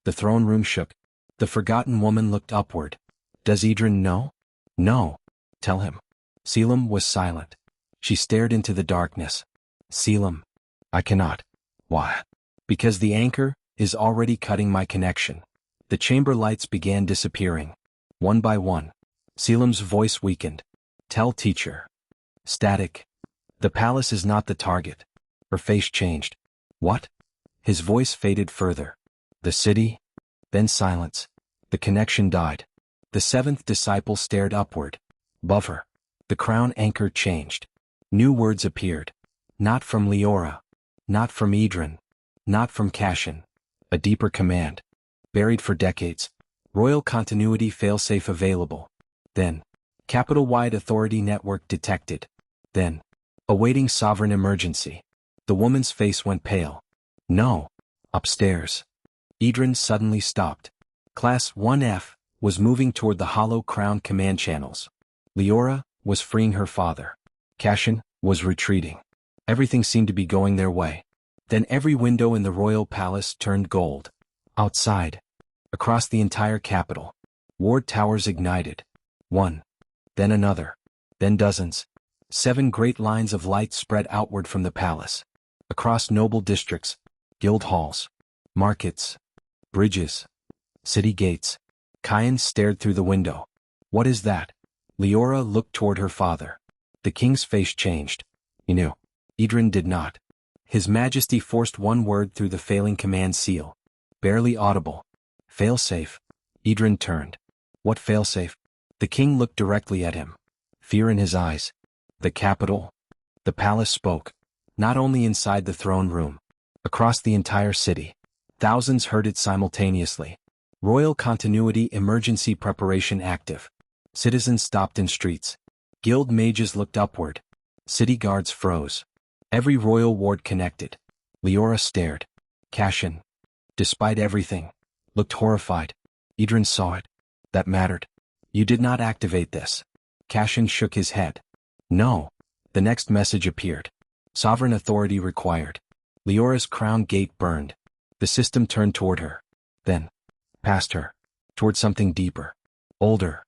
The throne room shook. The forgotten woman looked upward. Does Edran know? No. Tell him. Selim was silent. She stared into the darkness. Selim. I cannot. Why? Because the anchor is already cutting my connection. The chamber lights began disappearing. One by one. Selim's voice weakened. Tell teacher. Static. The palace is not the target. Her face changed. What? His voice faded further. The city? Then silence. The connection died. The 7th disciple stared upward. Above her. The crown anchor changed. New words appeared. Not from Liora. Not from Edran. Not from Cassian. A deeper command. Buried for decades. Royal continuity failsafe available. Then. Capital-wide authority network detected. Then. Awaiting sovereign emergency. The woman's face went pale. No. Upstairs. Edran suddenly stopped. Class 1F was moving toward the hollow crown command channels. Liora was freeing her father. Cassian was retreating. Everything seemed to be going their way. Then every window in the royal palace turned gold. Outside. Across the entire capital. Ward towers ignited. One. Then another. Then dozens. 7 great lines of light spread outward from the palace. Across noble districts. Guild halls. Markets. Bridges. City gates. Kyan stared through the window. What is that? Liora looked toward her father. The king's face changed. He knew. Edran did not. His Majesty forced one word through the failing command seal. Barely audible. Failsafe. Edran turned. What failsafe? The king looked directly at him. Fear in his eyes. The capital. The palace spoke. Not only inside the throne room. Across the entire city. Thousands heard it simultaneously. Royal continuity emergency preparation active. Citizens stopped in streets. Guild mages looked upward. City guards froze. Every royal ward connected. Liora stared. Cassian. Despite everything. Looked horrified. Edran saw it. That mattered. You did not activate this. Cassian shook his head. No. The next message appeared. Sovereign authority required. Liora's crown gate burned. The system turned toward her. Then. Past her. Toward something deeper. Older.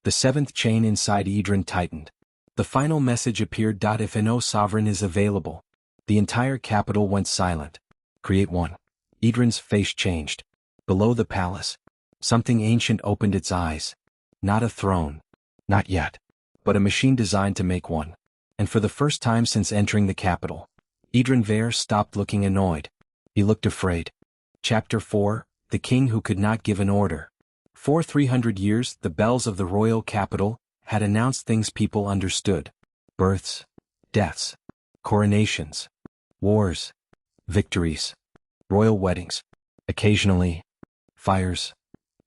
The 7th chain inside Edran tightened. The final message appeared. If no sovereign is available. The entire capital went silent. Create one. Edran's face changed. Below the palace. Something ancient opened its eyes. Not a throne. Not yet. But a machine designed to make one. And for the first time since entering the capital. Edran Vare stopped looking annoyed. He looked afraid. Chapter 4, The King Who Could Not Give an Order. For 300 years, the bells of the royal capital had announced things people understood. Births, deaths, coronations, wars, victories, royal weddings, occasionally, fires.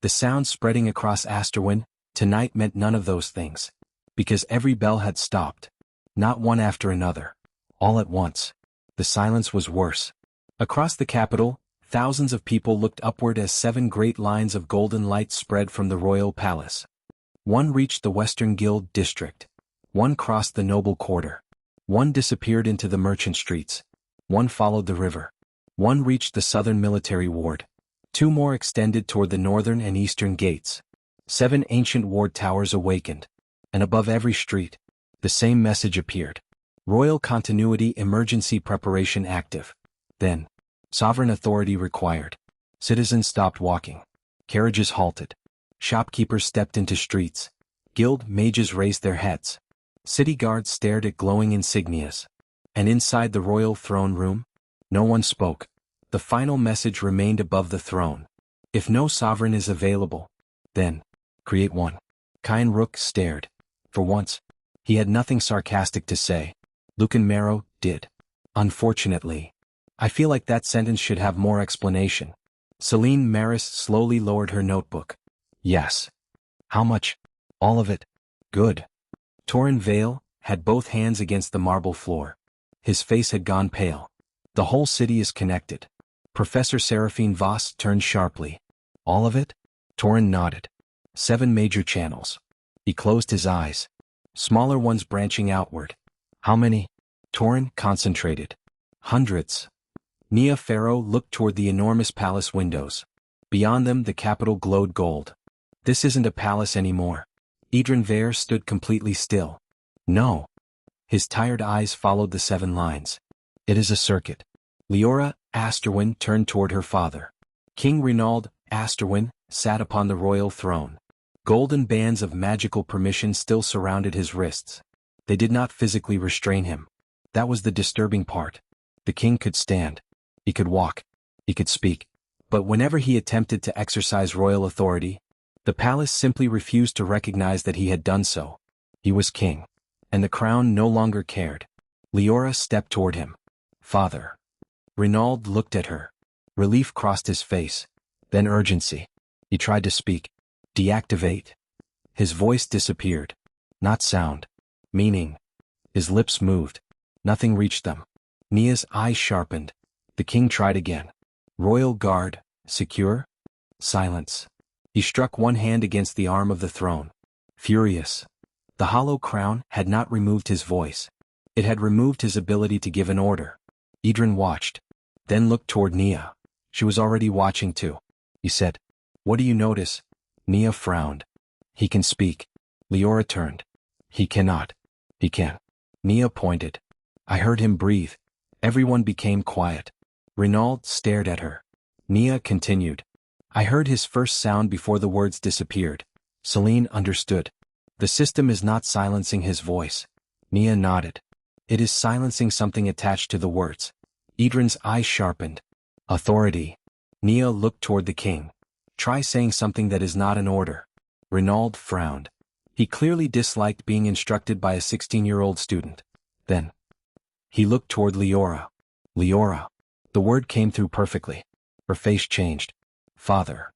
The sound spreading across Asterwin, tonight meant none of those things. Because every bell had stopped. Not one after another. All at once. The silence was worse. Across the capital, thousands of people looked upward as 7 great lines of golden light spread from the royal palace. One reached the Western Guild district. One crossed the noble quarter. One disappeared into the merchant streets. One followed the river. One reached the southern military ward. 2 more extended toward the northern and eastern gates. 7 ancient ward towers awakened. And above every street, the same message appeared. Royal continuity emergency preparation active. Then, sovereign authority required. Citizens stopped walking. Carriages halted. Shopkeepers stepped into streets. Guild mages raised their heads. City guards stared at glowing insignias. And inside the royal throne room, no one spoke. The final message remained above the throne. If no sovereign is available, then, create one. Kine Rook stared. For once, he had nothing sarcastic to say. Lucan Marrow did. Unfortunately. I feel like that sentence should have more explanation. Celine Maris slowly lowered her notebook. Yes. How much? All of it. Good. Torin Vale had both hands against the marble floor. His face had gone pale. The whole city is connected. Professor Seraphine Voss turned sharply. All of it? Torin nodded. 7 major channels. He closed his eyes. Smaller ones branching outward. How many? Torin concentrated. Hundreds. Nia Farrow looked toward the enormous palace windows. Beyond them the capital glowed gold. This isn't a palace anymore. Edran Vare stood completely still. No. His tired eyes followed the 7 lines. It is a circuit. Liora Asterwin turned toward her father. King Renaud Asterwin sat upon the royal throne. Golden bands of magical permission still surrounded his wrists. They did not physically restrain him. That was the disturbing part. The king could stand. He could walk. He could speak. But whenever he attempted to exercise royal authority, the palace simply refused to recognize that he had done so. He was king. And the crown no longer cared. Liora stepped toward him. Father. Renaud looked at her. Relief crossed his face. Then urgency. He tried to speak. Deactivate. His voice disappeared. Not sound. Meaning. His lips moved. Nothing reached them. Nia's eyes sharpened. The king tried again. Royal guard. Secure? Silence. He struck one hand against the arm of the throne. Furious. The hollow crown had not removed his voice. It had removed his ability to give an order. Edran watched. Then looked toward Nia. She was already watching too. He said, "What do you notice?" Nia frowned. "He can speak." Liora turned. "He cannot." "He can." Nia pointed. "I heard him breathe." Everyone became quiet. Renaud stared at her. Nia continued. "I heard his first sound before the words disappeared." Celine understood. "The system is not silencing his voice." Nia nodded. "It is silencing something attached to the words." Edran's eyes sharpened. "Authority." Nia looked toward the king. "Try saying something that is not an order." Renaud frowned. He clearly disliked being instructed by a 16-year-old student. Then, he looked toward Liora. Liora. The word came through perfectly. Her face changed. "Father."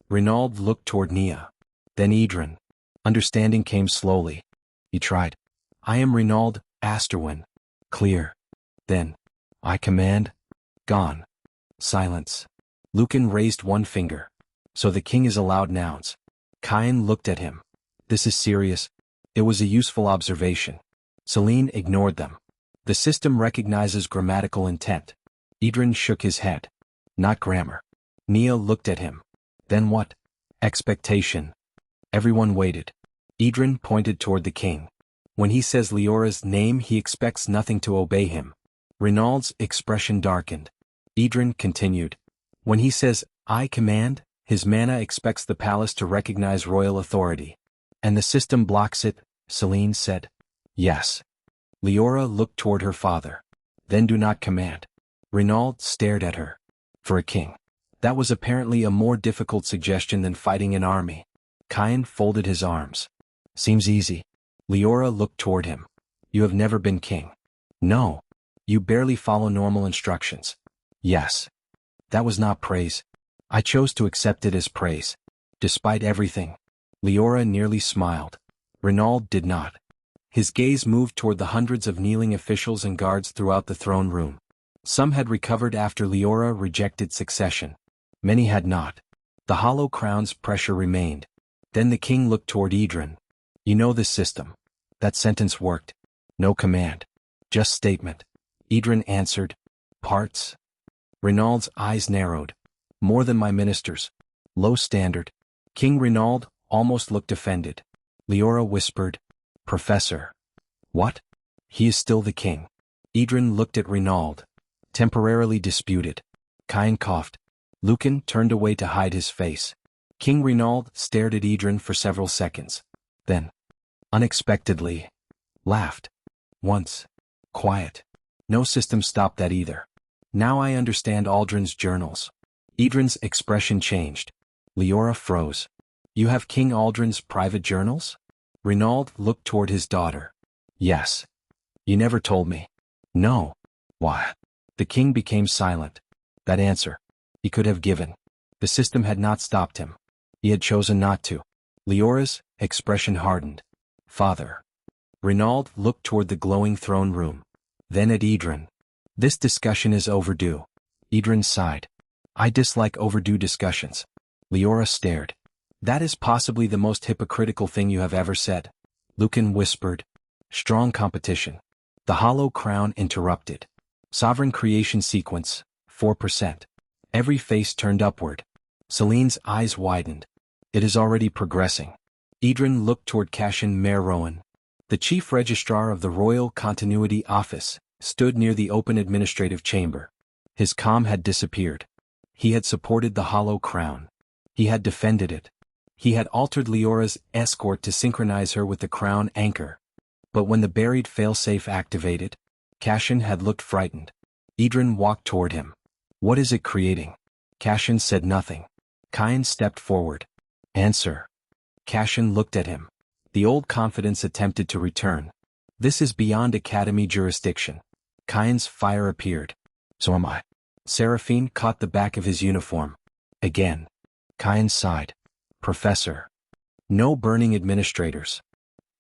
Renaud looked toward Nia. Then Edran. Understanding came slowly. He tried. "I am Renaud Asterwin." Clear. Then, "I command." Gone. Silence. Lucan raised one finger. "So the king is allowed nouns." Kine looked at him. "This is serious." It was a useful observation. Celine ignored them. "The system recognizes grammatical intent." Edran shook his head. "Not grammar." Nia looked at him. "Then what?" "Expectation." Everyone waited. Edran pointed toward the king. "When he says Liora's name, he expects nothing to obey him." Renaud's expression darkened. Edran continued. "When he says, 'I command,' his mana expects the palace to recognize royal authority." "And the system blocks it," Celine said. "Yes." Liora looked toward her father. "Then do not command." Renaud stared at her. For a king. That was apparently a more difficult suggestion than fighting an army. Kine folded his arms. "Seems easy." Liora looked toward him. "You have never been king." "No. You barely follow normal instructions." Yes. That was not praise. I chose to accept it as praise. Despite everything. Liora nearly smiled. Renaud did not. His gaze moved toward the hundreds of kneeling officials and guards throughout the throne room. Some had recovered after Liora rejected succession. Many had not. The hollow crown's pressure remained. Then the king looked toward Edran. You know this system. That sentence worked. No command. Just statement. Edran answered. Parts. Renaud's eyes narrowed. More than my ministers. Low standard. King Renaud almost looked offended. Liora whispered. Professor. What? He is still the king. Edran looked at Renaud. Temporarily disputed. Cain coughed. Lucan turned away to hide his face. King Renaud stared at Edran for several seconds. Then, unexpectedly, laughed. Once. Quiet. No system stopped that either. Now I understand Aldrin's journals. Edran's expression changed. Liora froze. You have King Aldrin's private journals? Renaud looked toward his daughter. Yes. You never told me. No. Why? The king became silent. That answer. He could have given. The system had not stopped him. He had chosen not to. Liora's expression hardened. Father. Renaud looked toward the glowing throne room. Then at Edran. This discussion is overdue. Edran sighed. I dislike overdue discussions. Liora stared. That is possibly the most hypocritical thing you have ever said. Lucan whispered. Strong competition. The hollow crown interrupted. Sovereign creation sequence, 4%. Every face turned upward. Celine's eyes widened. It is already progressing. Edran looked toward Cassian Merrowan. The chief registrar of the Royal Continuity Office stood near the open administrative chamber. His calm had disappeared. He had supported the hollow crown. He had defended it. He had altered Liora's escort to synchronize her with the crown anchor. But when the buried failsafe activated, Cassian had looked frightened. Edran walked toward him. What is it creating? Cassian said nothing. Cain stepped forward. Answer. Cassian looked at him. The old confidence attempted to return. This is beyond Academy jurisdiction. Cain's fire appeared. So am I. Seraphine caught the back of his uniform. Again. Cain sighed. Professor. No burning administrators.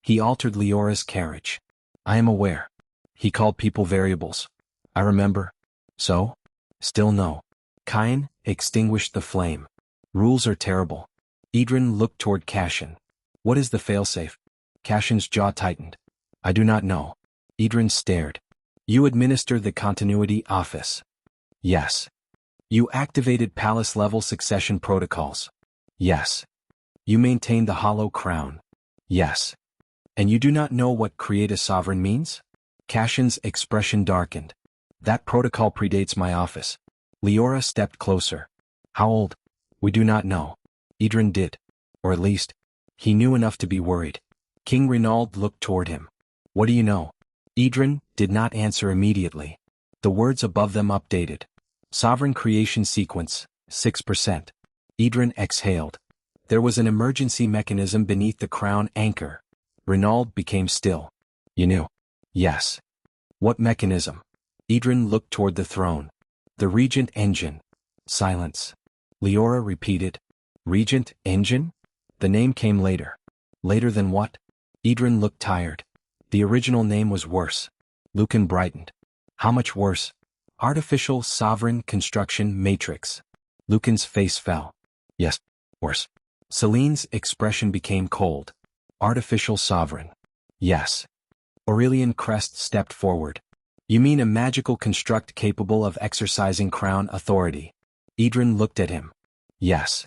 He altered Liora's carriage. I am aware. He called people variables. I remember. So? Still no. Cain extinguished the flame. Rules are terrible. Edran looked toward Cassian. What is the failsafe? Cassian's jaw tightened. I do not know. Edran stared. You administer the continuity office. Yes. You activated palace-level succession protocols. Yes. You maintain the hollow crown. Yes. And you do not know what create a sovereign means? Cassian's expression darkened. That protocol predates my office. Liora stepped closer. How old? We do not know. Edran did. Or at least, he knew enough to be worried. King Renaud looked toward him. What do you know? Edran did not answer immediately. The words above them updated. Sovereign creation sequence, 6%. Edran exhaled. There was an emergency mechanism beneath the crown anchor. Renaud became still. You knew? Yes. What mechanism? Edran looked toward the throne. The Regent Engine. Silence. Liora repeated. Regent Engine? The name came later. Later than what? Edran looked tired. The original name was worse. Lucan brightened. How much worse? Artificial Sovereign Construction Matrix. Lucan's face fell. Yes, worse. Celine's expression became cold. Artificial Sovereign. Yes. Aurelian Crest stepped forward. You mean a magical construct capable of exercising crown authority? Edran looked at him. Yes.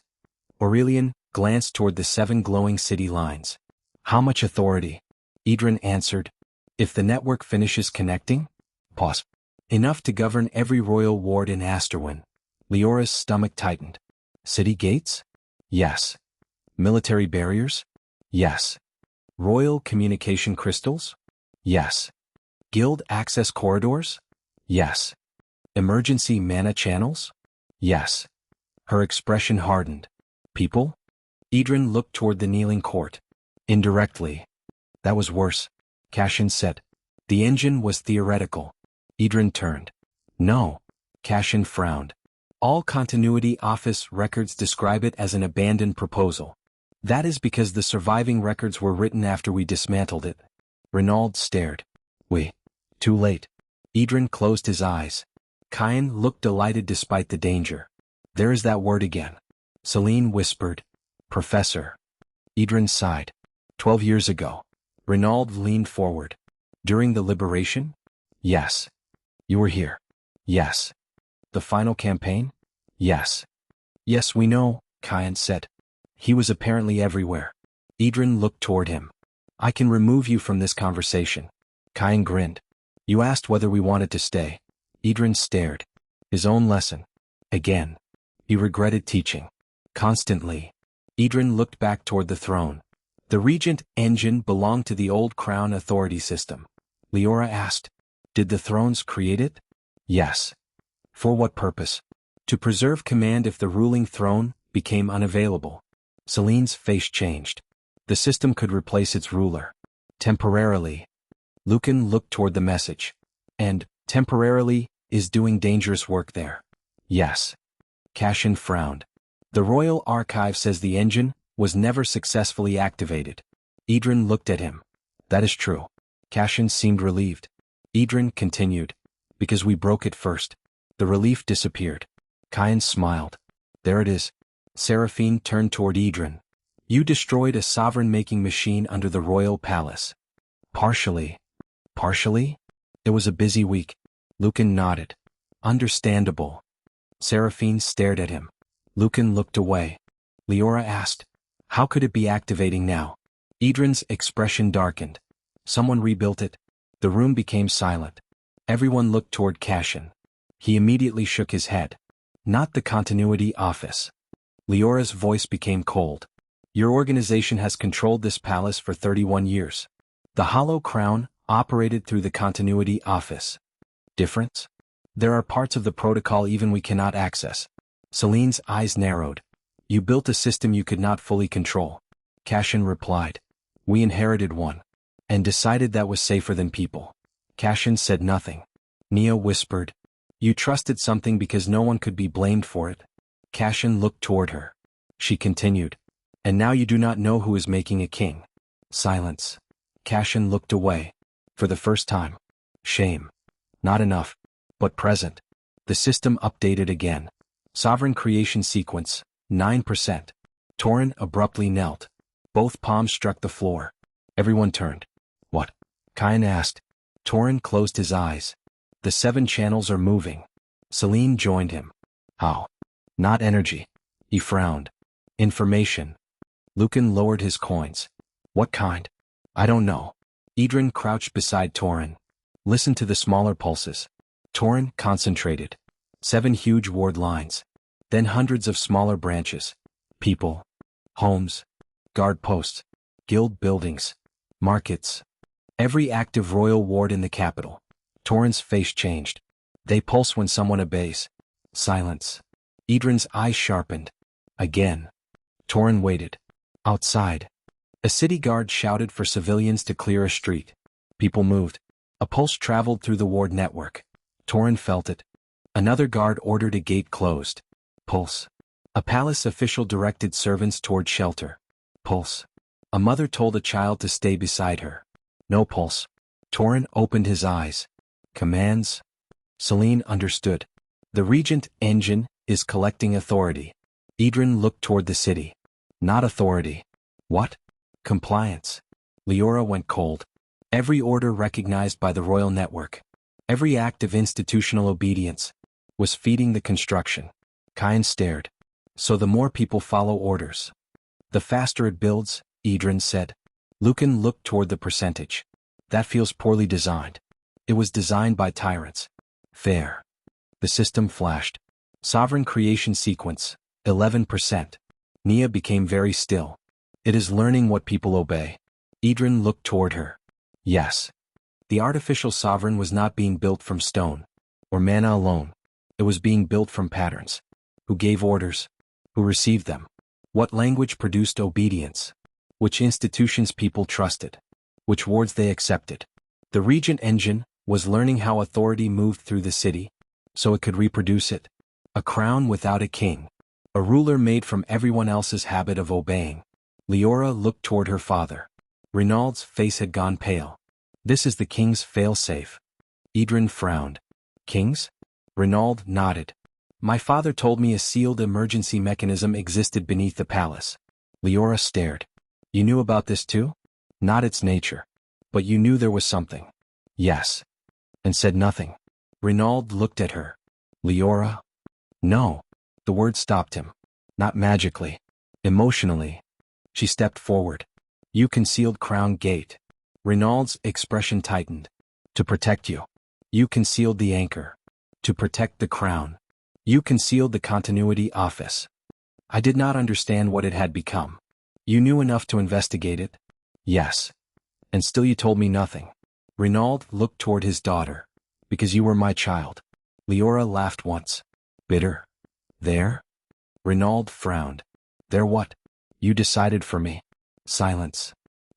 Aurelian glanced toward the 7 glowing city lines. How much authority? Edran answered. If the network finishes connecting? Pause. Enough to govern every royal ward in Asterwin. Liora's stomach tightened. City gates? Yes. Military barriers? Yes. Royal communication crystals? Yes. Guild access corridors? Yes. Emergency mana channels? Yes. Her expression hardened. People? Edran looked toward the kneeling court. Indirectly. That was worse. Cassian said. The engine was theoretical. Edran turned. No. Cashin frowned. All continuity office records describe it as an abandoned proposal. That is because the surviving records were written after we dismantled it. Renaud stared. Too late. Edran closed his eyes. Kyan looked delighted despite the danger. There is that word again. Celine whispered. Professor. Edran sighed. 12 years ago. Renaud leaned forward. During the liberation? Yes. You were here. Yes. The final campaign? Yes. Yes, we know, Kyan said. He was apparently everywhere. Edran looked toward him. I can remove you from this conversation. Kyan grinned. You asked whether we wanted to stay. Edran stared. His own lesson. Again. He regretted teaching. Constantly. Edran looked back toward the throne. The Regent Engine belonged to the old Crown authority system. Liora asked. Did the thrones create it? Yes. For what purpose? To preserve command if the ruling throne became unavailable. Celine's face changed. The system could replace its ruler. Temporarily. Lucan looked toward the message. And, temporarily, is doing dangerous work there. Yes. Cashin frowned. The Royal Archive says the engine was never successfully activated. Edran looked at him. That is true. Cashin seemed relieved. Edran continued. Because we broke it first. The relief disappeared. Kyan smiled. There it is. Seraphine turned toward Edran. You destroyed a sovereign-making machine under the royal palace. Partially. Partially? It was a busy week. Lucan nodded. Understandable. Seraphine stared at him. Lucan looked away. Liora asked. How could it be activating now? Edran's expression darkened. Someone rebuilt it. The room became silent. Everyone looked toward Cashin. He immediately shook his head. Not the continuity office. Liora's voice became cold. Your organization has controlled this palace for 31 years. The Hollow Crown operated through the continuity office. Difference? There are parts of the protocol even we cannot access. Celine's eyes narrowed. You built a system you could not fully control. Cashin replied. We inherited one. And decided that was safer than people. Cashin said nothing. Nia whispered. You trusted something because no one could be blamed for it. Cashin looked toward her. She continued. And now you do not know who is making a king. Silence. Cashin looked away. For the first time. Shame. Not enough. But present. The system updated again. Sovereign creation sequence, 9%. Torin abruptly knelt. Both palms struck the floor. Everyone turned. What? Kyan asked. Torin closed his eyes. The 7 channels are moving. Celine joined him. How? Not energy. He frowned. Information. Lucan lowered his coins. What kind? I don't know. Edran crouched beside Torin. Listen to the smaller pulses. Torin concentrated. 7 huge ward lines. Then hundreds of smaller branches. People. Homes. Guard posts. Guild buildings. Markets. Every active royal ward in the capital. Torin's face changed. They pulse when someone obeys. Silence. Edran's eyes sharpened. Again. Torin waited. Outside. A city guard shouted for civilians to clear a street. People moved. A pulse traveled through the ward network. Torin felt it. Another guard ordered a gate closed. Pulse. A palace official directed servants toward shelter. Pulse. A mother told a child to stay beside her. No pulse. Torin opened his eyes. Commands? Celine understood. The Regent Engine is collecting authority. Edran looked toward the city. Not authority. What? Compliance. Liora went cold. Every order recognized by the royal network. Every act of institutional obedience. Was feeding the construction. Kyan stared. So the more people follow orders. The faster it builds, Edran said. Lucan looked toward the percentage. That feels poorly designed. It was designed by tyrants. Fair. The system flashed. Sovereign creation sequence, 11%. Nia became very still. It is learning what people obey. Edran looked toward her. Yes. The artificial sovereign was not being built from stone. Or mana alone. It was being built from patterns. Who gave orders? Who received them? What language produced obedience? Which institutions people trusted? Which wards they accepted? The Regent Engine was learning how authority moved through the city. so it could reproduce it. A crown without a king. A ruler made from everyone else's habit of obeying. Liora looked toward her father. Renaud's face had gone pale. This is the king's failsafe. Edran frowned. Kings? Renaud nodded. My father told me a sealed emergency mechanism existed beneath the palace. Liora stared. You knew about this too? Not its nature. But you knew there was something. Yes. And said nothing. Renaud looked at her. Liora? No. The word stopped him. Not magically. Emotionally. She stepped forward. You concealed Crown Gate. Renaud's expression tightened. To protect you. You concealed the anchor. To protect the crown. You concealed the continuity office. I did not understand what it had become. You knew enough to investigate it? Yes. And still you told me nothing. Renaud looked toward his daughter. Because you were my child. Liora laughed once. Bitter? There? Renaud frowned. There what? You decided for me. Silence.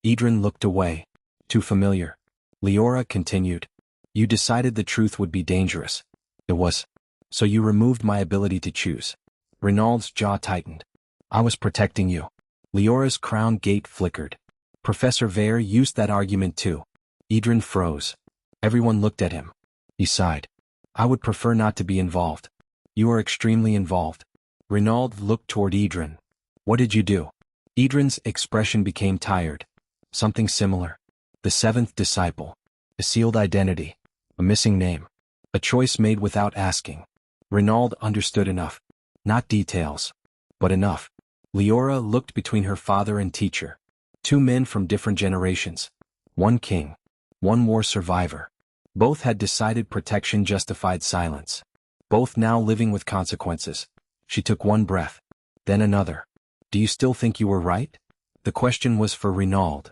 Edran looked away. Too familiar. Liora continued. You decided the truth would be dangerous. It was. So you removed my ability to choose. Renaud's jaw tightened. I was protecting you. Liora's crown gate flickered. Professor Vare used that argument too. Edran froze. Everyone looked at him. He sighed. I would prefer not to be involved. You are extremely involved. Renaud looked toward Edran. What did you do? Edran's expression became tired. Something similar. The seventh disciple. A sealed identity. A missing name. A choice made without asking. Renaud understood enough. Not details. But enough. Liora looked between her father and teacher. Two men from different generations. One king. One war survivor. Both had decided protection justified silence. Both now living with consequences. She took one breath. Then another. Do you still think you were right? The question was for Renaud.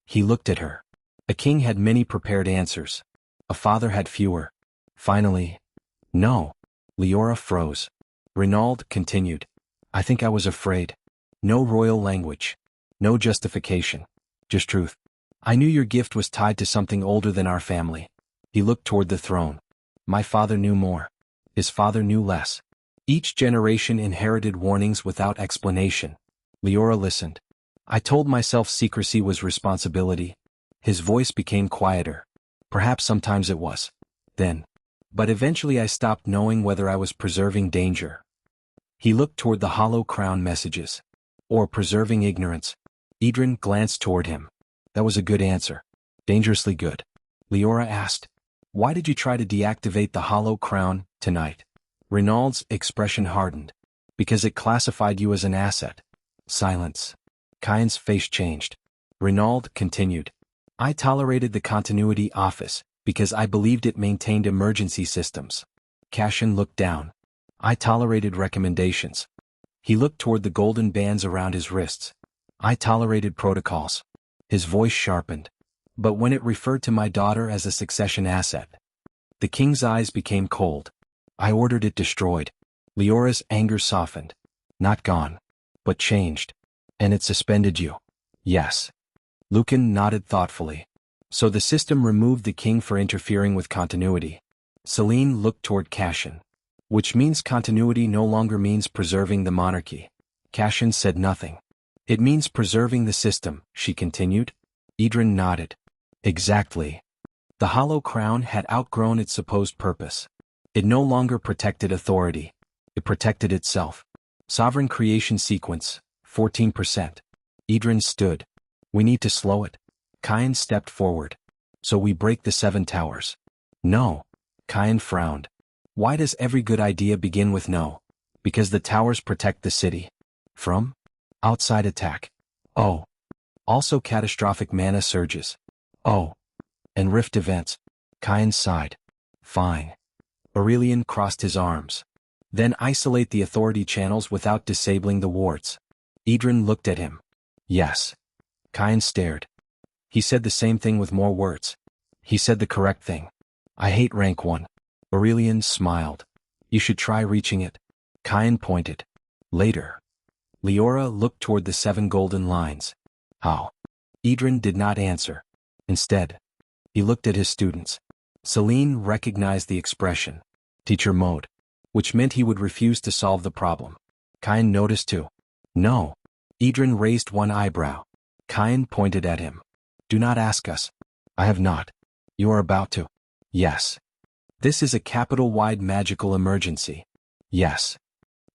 He looked at her. A king had many prepared answers. A father had fewer. Finally, no. Liora froze. Renaud continued. I think I was afraid. No royal language. No justification. Just truth. I knew your gift was tied to something older than our family. He looked toward the throne. My father knew more. His father knew less. Each generation inherited warnings without explanation. Liora listened. I told myself secrecy was responsibility. His voice became quieter. Perhaps sometimes it was. Then. But eventually I stopped knowing whether I was preserving danger. He looked toward the hollow crown messages. Or preserving ignorance. Edran glanced toward him. That was a good answer. Dangerously good. Liora asked. Why did you try to deactivate the hollow crown tonight? Renaud's expression hardened. Because it classified you as an asset. Silence. Kyan's face changed. Renaud continued. I tolerated the continuity office because I believed it maintained emergency systems. Cassian looked down. I tolerated recommendations. He looked toward the golden bands around his wrists. I tolerated protocols. His voice sharpened. But when it referred to my daughter as a succession asset, the king's eyes became cold. I ordered it destroyed. Liora's anger softened. Not gone. But changed. And it suspended you. Yes. Lucan nodded thoughtfully. So the system removed the king for interfering with continuity. Celine looked toward Cassian. Which means continuity no longer means preserving the monarchy. Cassian said nothing. It means preserving the system, she continued. Edran nodded. Exactly. The hollow crown had outgrown its supposed purpose. It no longer protected authority. It protected itself. Sovereign creation sequence, 14%. Edran stood. We need to slow it. Kyan stepped forward. So we break the 7 towers. No. Kyan frowned. Why does every good idea begin with no? Because the towers protect the city. From? Outside attack. Oh. Also catastrophic mana surges. Oh. And rift events. Kyan sighed. Fine. Aurelian crossed his arms. Then isolate the authority channels without disabling the wards. Edran looked at him. Yes. Kyan stared. He said the same thing with more words. He said the correct thing. I hate rank 1. Aurelian smiled. You should try reaching it. Kyan pointed. Later. Liora looked toward the 7 golden lines. How? Edran did not answer. Instead, he looked at his students. Celine recognized the expression. Teacher mode. Which meant he would refuse to solve the problem. Kain noticed too. No. Edran raised one eyebrow. Kain pointed at him. Do not ask us. I have not. You are about to. Yes. This is a capital-wide magical emergency. Yes.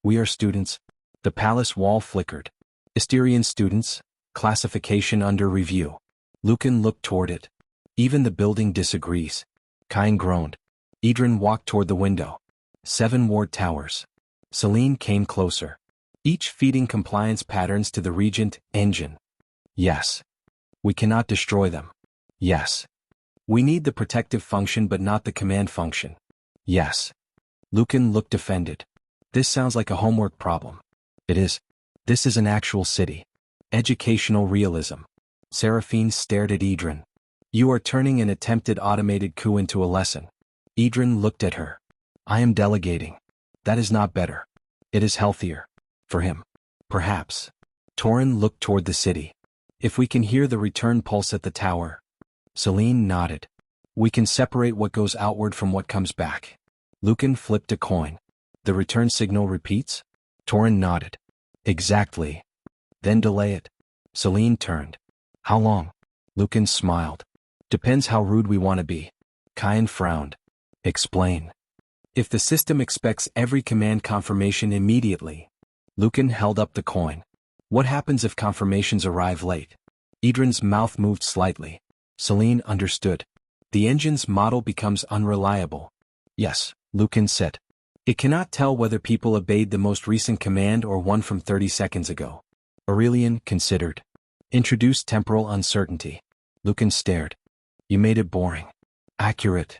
We are students. The palace wall flickered. Asterian students, classification under review. Lucan looked toward it. Even the building disagrees. Kain groaned. Edran walked toward the window. 7 ward towers. Celine came closer. Each feeding compliance patterns to the Regent Engine. Yes. We cannot destroy them. Yes. We need the protective function but not the command function. Yes. Lucan looked offended. This sounds like a homework problem. It is. This is an actual city. Educational realism. Seraphine stared at Edran. You are turning an attempted automated coup into a lesson. Edran looked at her. I am delegating. That is not better. It is healthier. For him. Perhaps. Torin looked toward the city. If we can hear the return pulse at the tower. Celine nodded. We can separate what goes outward from what comes back. Lucan flipped a coin. The return signal repeats? Torin nodded. Exactly. Then delay it. Celine turned. How long? Lucan smiled. Depends how rude we want to be. Kain frowned. Explain. If the system expects every command confirmation immediately. Lucan held up the coin. What happens if confirmations arrive late? Edran's mouth moved slightly. Celine understood. The engine's model becomes unreliable. Yes, Lucan said. It cannot tell whether people obeyed the most recent command or one from 30 seconds ago. Aurelian considered. Introduce temporal uncertainty. Lucan stared. You made it boring. Accurate.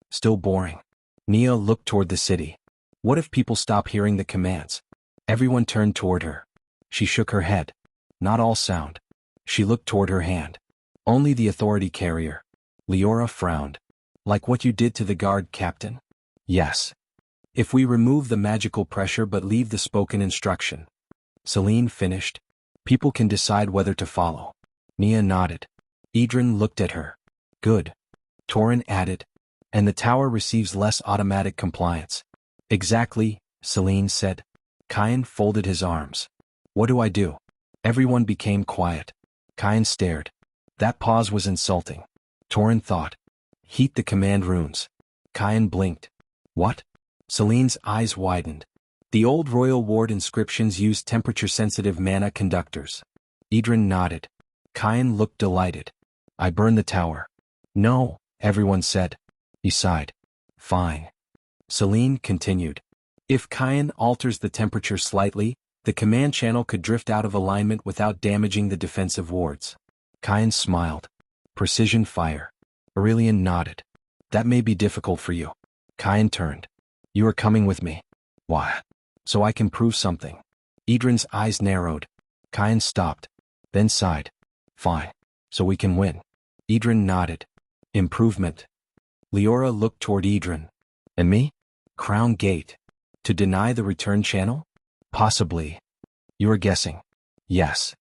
Still boring. Nia looked toward the city. What if people stop hearing the commands? Everyone turned toward her. She shook her head. Not all sound. She looked toward her hand. Only the authority carrier. Liora frowned. Like what you did to the guard captain? Yes. If we remove the magical pressure but leave the spoken instruction. Celine finished. People can decide whether to follow. Nia nodded. Edran looked at her. Good. Torin added. And the tower receives less automatic compliance. Exactly, Celine said. Kain folded his arms. What do I do? Everyone became quiet. Kain stared. That pause was insulting. Torin thought. Heat the command runes. Kain blinked. What? Celine's eyes widened. The old royal ward inscriptions used temperature-sensitive mana conductors. Edran nodded. Kain looked delighted. I burned the tower. No, everyone said. He sighed. Fine. Celine continued. If Kain alters the temperature slightly, the command channel could drift out of alignment without damaging the defensive wards. Kain smiled. Precision fire. Aurelian nodded. That may be difficult for you. Kain turned. You are coming with me. Why? So I can prove something. Edran's eyes narrowed. Kain stopped. Then sighed. Fine. So we can win. Edran nodded. Improvement. Liora looked toward Edran. And me? Crown Gate. To deny the return channel? Possibly. You are guessing. Yes.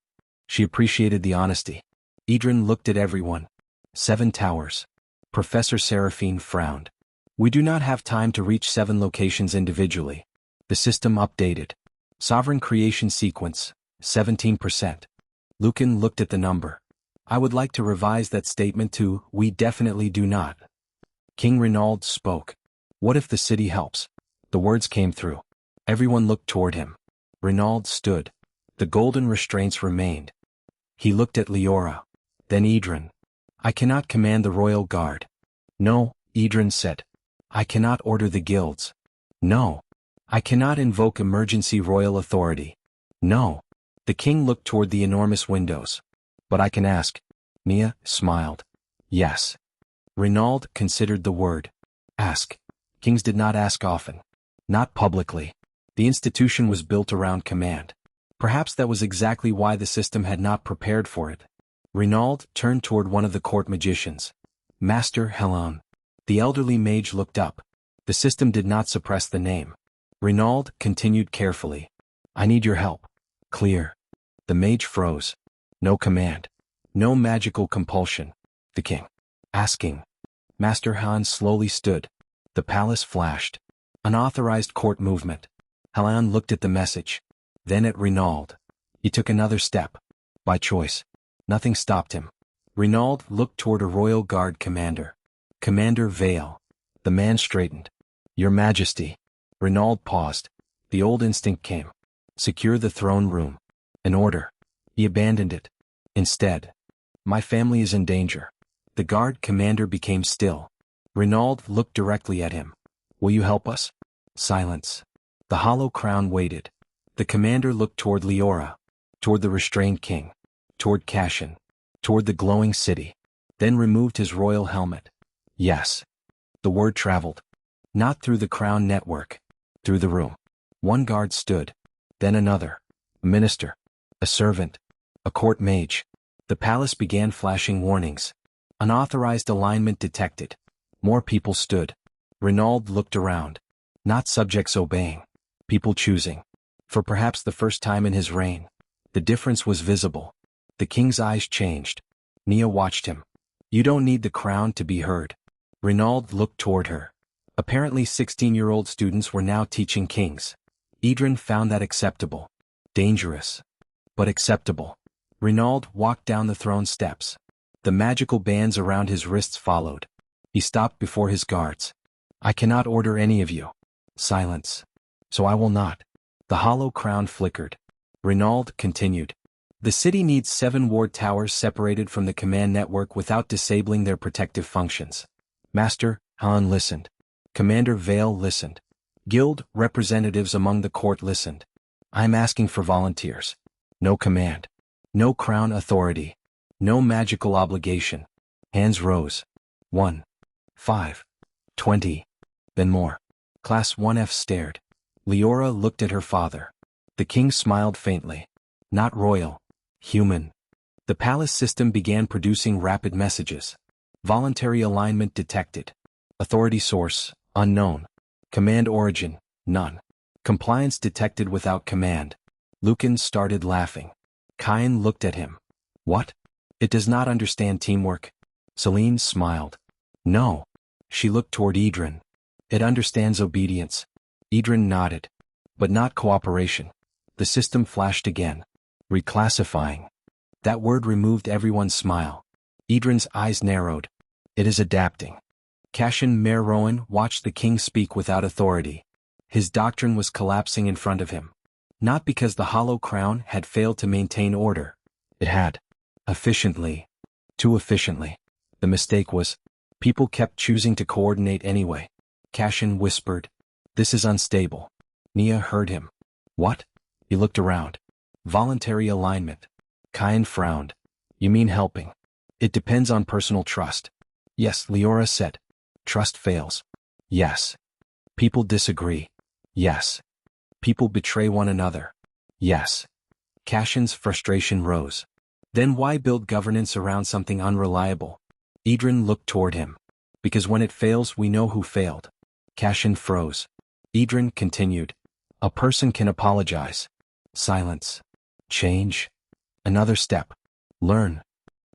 She appreciated the honesty. Edran looked at everyone. 7 towers. Professor Seraphine frowned. We do not have time to reach 7 locations individually. The system updated. Sovereign creation sequence, 17%. Lucan looked at the number. I would like to revise that statement to, we definitely do not. King Renaud spoke. What if the city helps? The words came through. Everyone looked toward him. Renaud stood. The golden restraints remained. He looked at Liora. Then Edran. I cannot command the royal guard. No, Edran said. I cannot order the guilds. No. I cannot invoke emergency royal authority. No. The king looked toward the enormous windows. But I can ask. Nia smiled. Yes. Renaud considered the word. Ask. Kings did not ask often. Not publicly. The institution was built around command. Perhaps that was exactly why the system had not prepared for it. Renaud turned toward one of the court magicians. Master Helen. The elderly mage looked up. The system did not suppress the name. Renaud continued carefully. I need your help. Clear. The mage froze. No command. No magical compulsion. The king. Asking. Master Han slowly stood. The palace flashed. Unauthorized court movement. Halayan looked at the message. Then at Renaud. He took another step. By choice. Nothing stopped him. Renaud looked toward a royal guard commander. Commander Vale. The man straightened. Your Majesty. Renaud paused. The old instinct came. Secure the throne room. An order. He abandoned it. Instead. My family is in danger. The guard commander became still. Renaud looked directly at him. Will you help us? Silence. The hollow crown waited. The commander looked toward Liora. Toward the restrained king. Toward Cashin. Toward the glowing city. Then removed his royal helmet. Yes. The word traveled. Not through the crown network. Through the room. One guard stood. Then another. A minister. A servant. A court mage. The palace began flashing warnings. Unauthorized alignment detected. More people stood. Renaud looked around. Not subjects obeying. People choosing. For perhaps the first time in his reign. The difference was visible. The king's eyes changed. Nia watched him. You don't need the crown to be heard. Renaud looked toward her. Apparently 16-year-old students were now teaching kings. Edran found that acceptable. Dangerous. But acceptable. Renaud walked down the throne steps. The magical bands around his wrists followed. He stopped before his guards. I cannot order any of you. Silence. So I will not. The hollow crown flickered. Renaud continued. The city needs 7 ward towers separated from the command network without disabling their protective functions. Master, Han listened. Commander Vale listened. Guild representatives among the court listened. I'm asking for volunteers. No command. No crown authority. No magical obligation. Hands rose. 1. 5. 20. Then more. Class 1F stared. Liora looked at her father. The king smiled faintly. Not royal. Human. The palace system began producing rapid messages. Voluntary alignment detected. Authority source, unknown. Command origin, none. Compliance detected without command. Lucan started laughing. Cain looked at him. What? It does not understand teamwork. Celine smiled. No. She looked toward Edran. It understands obedience. Edran nodded. But not cooperation. The system flashed again. Reclassifying. That word removed everyone's smile. Edran's eyes narrowed. It is adapting. Cashin Mer Rowan watched the king speak without authority. His doctrine was collapsing in front of him. Not because the hollow crown had failed to maintain order. It had. Efficiently. Too efficiently. The mistake was, people kept choosing to coordinate anyway. Cashin whispered. This is unstable. Nia heard him. What? He looked around. Voluntary alignment. Cain frowned. You mean helping? It depends on personal trust. Yes, Liora said. Trust fails. Yes. People disagree. Yes. People betray one another. Yes. Cashin's frustration rose. Then why build governance around something unreliable? Edran looked toward him. Because when it fails we know who failed. Cashin froze. Edran continued. A person can apologize. Silence. Change. Another step. Learn.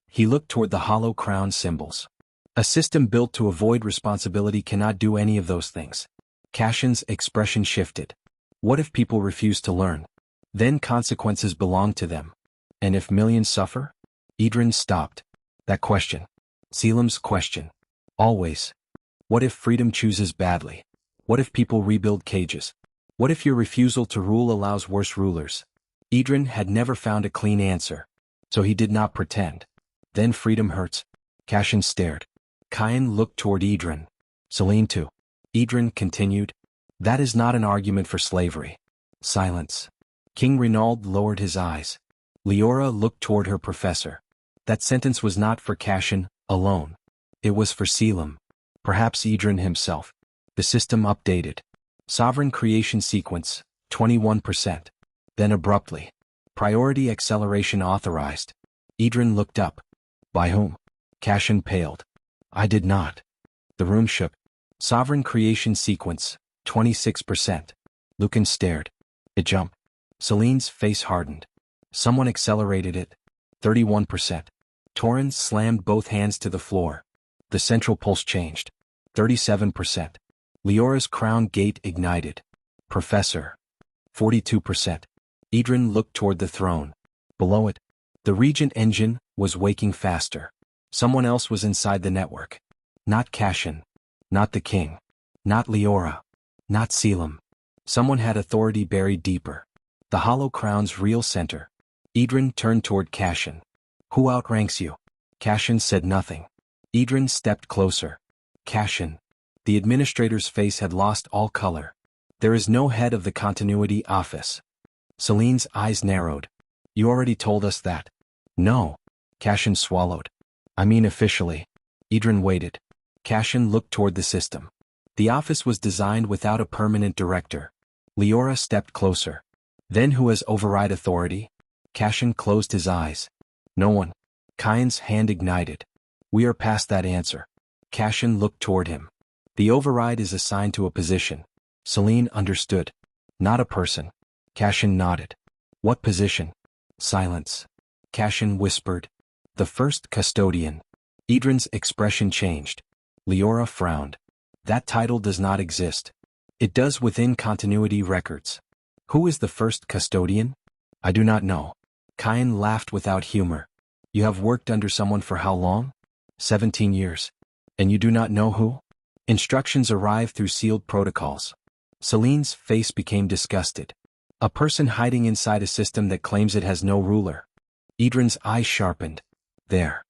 He looked toward the hollow crown symbols. A system built to avoid responsibility cannot do any of those things. Cashin's expression shifted. What if people refuse to learn? Then consequences belong to them. And if millions suffer? Edran stopped. That question. Selim's question. Always. What if freedom chooses badly? What if people rebuild cages? What if your refusal to rule allows worse rulers? Edran had never found a clean answer. So he did not pretend. Then freedom hurts. Cashin stared. Cain looked toward Edran. Celine too. Edran continued. That is not an argument for slavery. Silence. King Renaud lowered his eyes. Liora looked toward her professor. That sentence was not for Cashin alone. It was for Selim. Perhaps Edran himself. The system updated. Sovereign creation sequence, 21%. Then abruptly. Priority acceleration authorized. Edran looked up. By whom? Cashin paled. I did not. The room shook. Sovereign creation sequence, 26%. Lucan stared. It jumped. Celine's face hardened. Someone accelerated it. 31%. Torrens slammed both hands to the floor. The central pulse changed. 37%. Liora's crown gate ignited. Professor. 42%. Edran looked toward the throne. Below it, the Regent Engine was waking faster. Someone else was inside the network. Not Cashin. Not the king. Not Liora. Not Selim. Someone had authority buried deeper. The hollow crown's real center. Edran turned toward Cashin. Who outranks you? Cashin said nothing. Edran stepped closer. Cashin. The administrator's face had lost all color. There is no head of the continuity office. Celine's eyes narrowed. You already told us that. No. Cashin swallowed. I mean officially. Edran waited. Cashin looked toward the system. The office was designed without a permanent director. Liora stepped closer. Then who has override authority? Cashin closed his eyes. No one. Kyan's hand ignited. We are past that answer. Cashin looked toward him. The override is assigned to a position. Celine understood. Not a person. Cashin nodded. What position? Silence. Cashin whispered. The First Custodian. Edran's expression changed. Liora frowned. That title does not exist. It does within continuity records. Who is the First Custodian? I do not know. Kyan laughed without humor. You have worked under someone for how long? 17 years. And you do not know who? Instructions arrive through sealed protocols. Celine's face became disgusted. A person hiding inside a system that claims it has no ruler. Edran's eyes sharpened. There.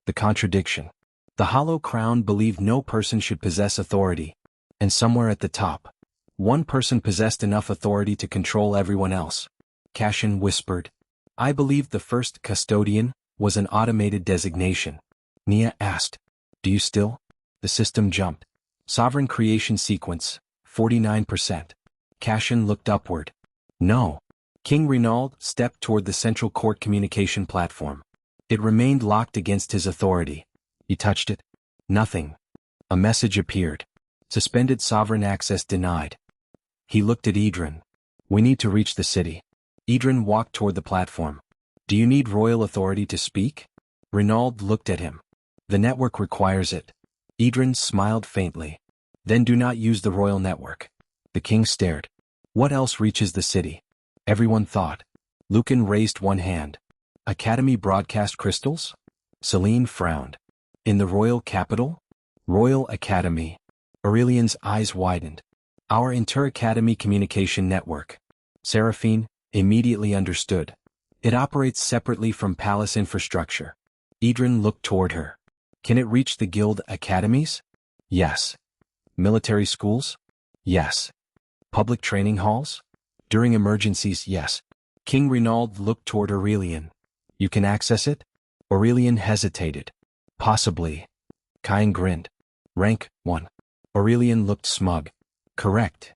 The contradiction. The hollow crown believed no person should possess authority. And somewhere at the top, one person possessed enough authority to control everyone else. Cashin whispered. I believed the First Custodian was an automated designation. Nia asked. Do you still? The system jumped. Sovereign creation sequence, 49%. Cashin looked upward. No. King Renaud stepped toward the central court communication platform. It remained locked against his authority. He touched it. Nothing. A message appeared. Suspended sovereign access denied. He looked at Edran. We need to reach the city. Edran walked toward the platform. Do you need royal authority to speak? Renaud looked at him. The network requires it. Edran smiled faintly. Then do not use the royal network. The king stared. What else reaches the city? Everyone thought. Lucan raised one hand. Academy broadcast crystals? Celine frowned. In the royal capital? Royal Academy. Aurelian's eyes widened. Our inter-academy communication network. Seraphine immediately understood. It operates separately from palace infrastructure. Edran looked toward her. Can it reach the guild academies? Yes. Military schools? Yes. Public training halls? During emergencies, yes. King Renaud looked toward Aurelian. You can access it? Aurelian hesitated. Possibly. Kyan grinned. Rank 1. Aurelian looked smug. Correct.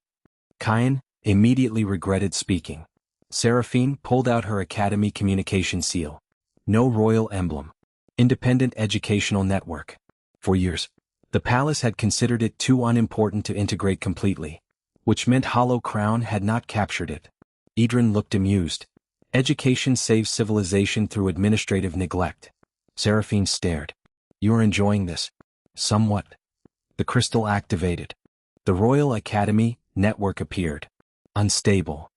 Kyan immediately regretted speaking. Seraphine pulled out her academy communication seal. No royal emblem. Independent educational network. For years, the palace had considered it too unimportant to integrate completely, which meant Hollow Crown had not captured it. Edran looked amused. Education saves civilization through administrative neglect. Seraphine stared. You are enjoying this? Somewhat. The crystal activated. The Royal Academy network appeared. Unstable.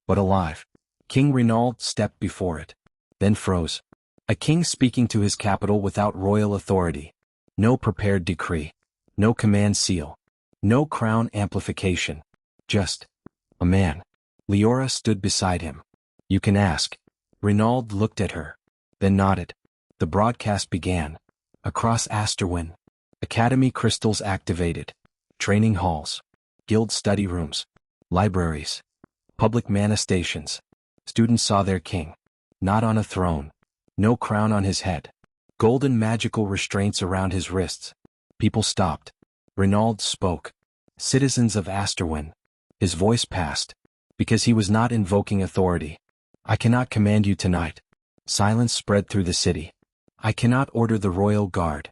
But alive. King Renaud stepped before it. Then froze. A king speaking to his capital without royal authority. No prepared decree. No command seal. No crown amplification. Just a man. Liora stood beside him. You can ask. Renaud looked at her. Then nodded. The broadcast began. Across Asterwin. Academy crystals activated. Training halls. Guild study rooms. Libraries. Public mana stations. Students saw their king. Not on a throne. No crown on his head. Golden magical restraints around his wrists. People stopped. Renaud spoke. Citizens of Asterwin. His voice passed. Because he was not invoking authority. I cannot command you tonight. Silence spread through the city. I cannot order the royal guard.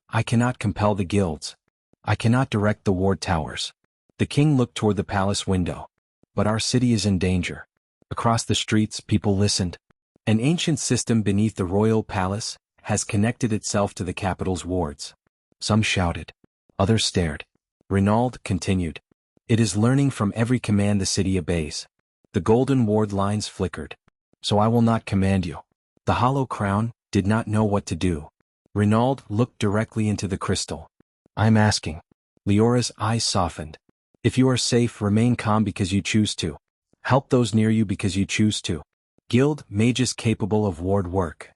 I cannot compel the guilds. I cannot direct the ward towers. The king looked toward the palace window. But our city is in danger. Across the streets, people listened. An ancient system beneath the royal palace has connected itself to the capital's wards. Some shouted. Others stared. Renaud continued. It is learning from every command the city obeys. The golden ward lines flickered. So I will not command you. The hollow crown did not know what to do. Renaud looked directly into the crystal. I'm asking. Liora's eyes softened. If you are safe, remain calm because you choose to. Help those near you because you choose to. Guild mages capable of ward work.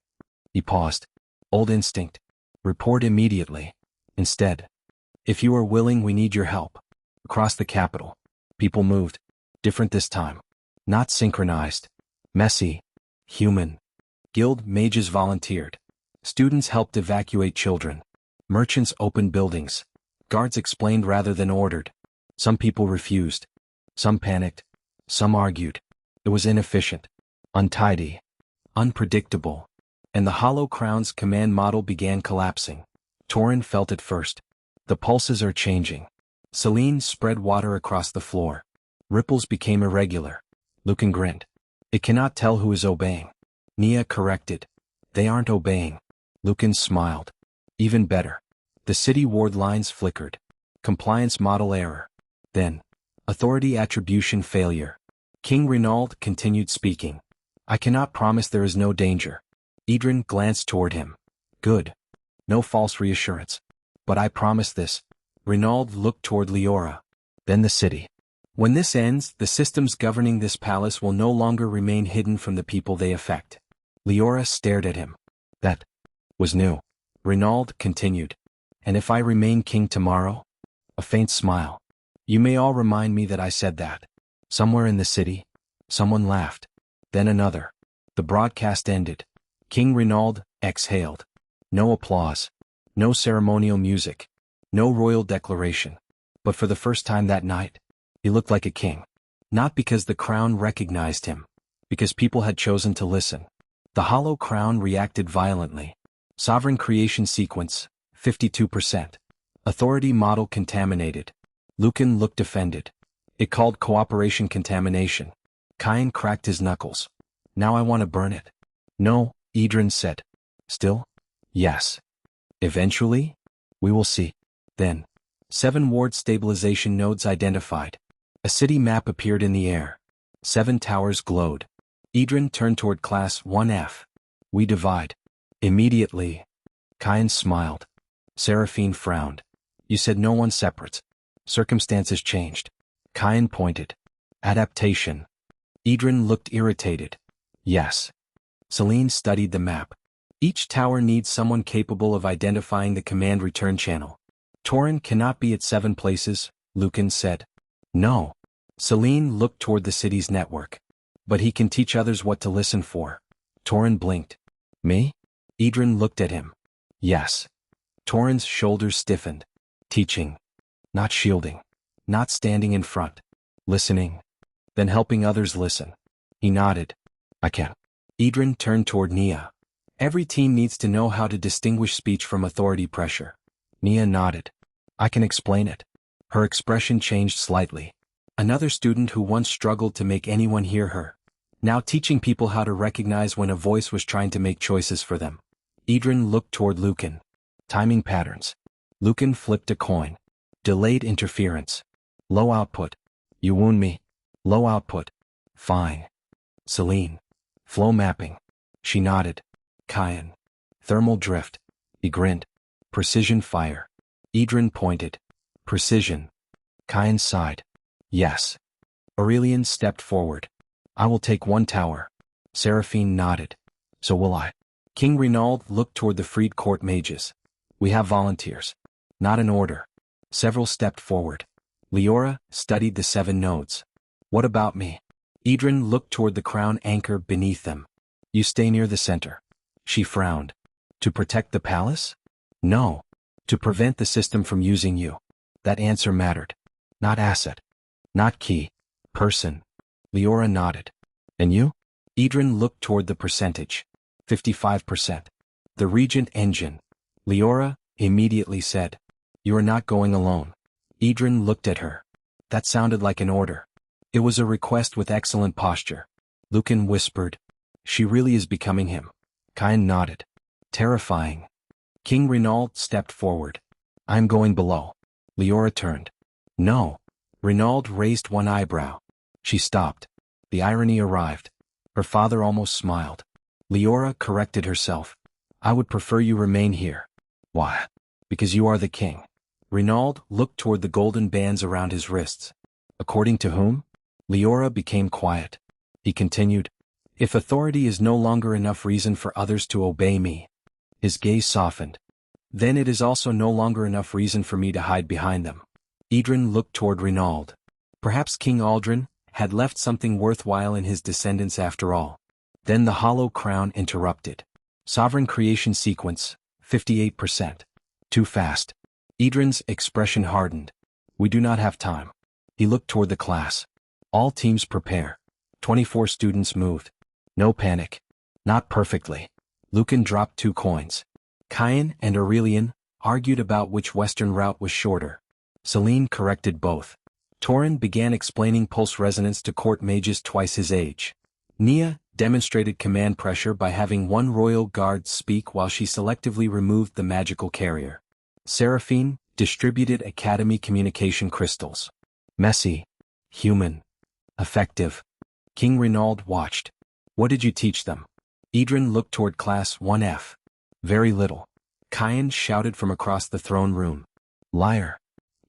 He paused. Old instinct. Report immediately. Instead. If you are willing, we need your help. Across the capital. People moved. Different this time. Not synchronized. Messy. Human. Guild mages volunteered. Students helped evacuate children. Merchants opened buildings. Guards explained rather than ordered. Some people refused. Some panicked. Some argued. It was inefficient. Untidy. Unpredictable. And the hollow crown's command model began collapsing. Torin felt it first. The pulses are changing. Celine spread water across the floor. Ripples became irregular. Lucan grinned. It cannot tell who is obeying. Nia corrected. They aren't obeying. Lucan smiled. Even better. The city ward lines flickered. Compliance model error. Then. Authority attribution failure. King Renaud continued speaking. I cannot promise there is no danger. Edran glanced toward him. Good. No false reassurance. But I promise this. Renaud looked toward Liora. Then the city. When this ends, the systems governing this palace will no longer remain hidden from the people they affect. Liora stared at him. That was new. Renaud continued. And if I remain king tomorrow? A faint smile. You may all remind me that I said that. Somewhere in the city. Someone laughed. Then another. The broadcast ended. King Renaud exhaled. No applause. No ceremonial music. No royal declaration. But for the first time that night, he looked like a king. Not because the crown recognized him. Because people had chosen to listen. The hollow crown reacted violently. Sovereign creation sequence, 52%. Authority model contaminated. Lucan looked offended. It called cooperation contamination. Kyan cracked his knuckles. Now I want to burn it. No, Edran said. Still? Yes. Eventually? We will see. Then. 7 ward stabilization nodes identified. A city map appeared in the air. 7 towers glowed. Edran turned toward Class 1F. We divide. Immediately. Kyan smiled. Seraphine frowned. You said no one separates. Circumstances changed. Kyan pointed. Adaptation. Edran looked irritated. Yes. Celine studied the map. Each tower needs someone capable of identifying the command return channel. Torin cannot be at 7 places, Lucan said. No. Celine looked toward the city's network. But he can teach others what to listen for. Torin blinked. Me? Edran looked at him. Yes. Torin's shoulders stiffened. Teaching. Not shielding. Not standing in front. Listening. Then helping others listen. He nodded. I can. Edran turned toward Nia. Every team needs to know how to distinguish speech from authority pressure. Nia nodded. I can explain it. Her expression changed slightly. Another student who once struggled to make anyone hear her. Now teaching people how to recognize when a voice was trying to make choices for them. Edran looked toward Lucan. Timing patterns. Lucan flipped a coin. Delayed interference. Low output. You wound me. Low output. Fine. Celine. Flow mapping. She nodded. Kyan. Thermal drift. He grinned. Precision fire. Edran pointed. Precision. Kyan sighed. Yes. Aurelian stepped forward. I will take 1 tower. Seraphine nodded. So will I. King Renaud looked toward the freed court mages. We have volunteers. Not an order. Several stepped forward. Liora studied the 7 nodes. What about me? Edran looked toward the crown anchor beneath them. You stay near the center. She frowned. To protect the palace? No. To prevent the system from using you. That answer mattered. Not asset. Not key. Person. Liora nodded. And you? Edran looked toward the percentage. 55%. The Regent Engine. Liora immediately said. You are not going alone. Edran looked at her. That sounded like an order. It was a request with excellent posture. Lucan whispered. She really is becoming him. Kyan nodded. Terrifying. King Renaud stepped forward. I'm going below. Liora turned. No. Renaud raised one eyebrow. She stopped. The irony arrived. Her father almost smiled. Liora corrected herself. I would prefer you remain here. Why? Because you are the king. Renaud looked toward the golden bands around his wrists. According to whom? Liora became quiet. He continued, if authority is no longer enough reason for others to obey me. His gaze softened. Then it is also no longer enough reason for me to hide behind them. Edran looked toward Renaud. Perhaps King Aldrin had left something worthwhile in his descendants after all. Then the hollow crown interrupted. Sovereign creation sequence, 58%. Too fast. Edran's expression hardened. We do not have time. He looked toward the class. All teams prepare. 24 students moved. No panic. Not perfectly. Lucan dropped 2 coins. Kyan and Aurelian argued about which western route was shorter. Celine corrected both. Torin began explaining pulse resonance to court mages twice his age. Nia demonstrated command pressure by having one royal guard speak while she selectively removed the magical carrier. Seraphine distributed academy communication crystals. Messy. Human. Effective. King Renaud watched. What did you teach them? Edran looked toward Class 1F. Very little. Kyan shouted from across the throne room. Liar.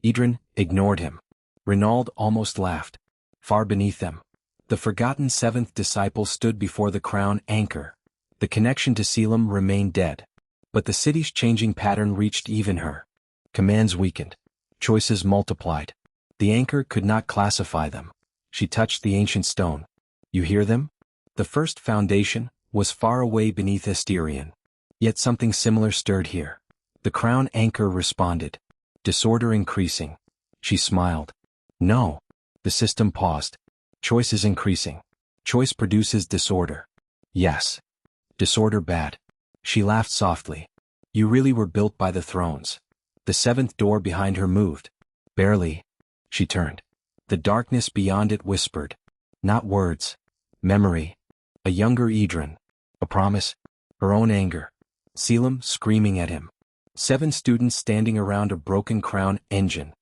Edran ignored him. Renaud almost laughed. Far beneath them. The forgotten 7th disciple stood before the crown anchor. The connection to Selim remained dead. But the city's changing pattern reached even her. Commands weakened. Choices multiplied. The anchor could not classify them. She touched the ancient stone. You hear them? The first foundation was far away beneath Asterion. Yet something similar stirred here. The crown anchor responded. Disorder increasing. She smiled. No. The system paused. Choice is increasing. Choice produces disorder. Yes. Disorder bad. She laughed softly. You really were built by the thrones. The 7th door behind her moved. Barely. She turned. The darkness beyond it whispered. Not words. Memory. A younger Edran. A promise. Her own anger. Selim screaming at him. 7 students standing around a broken crown engine.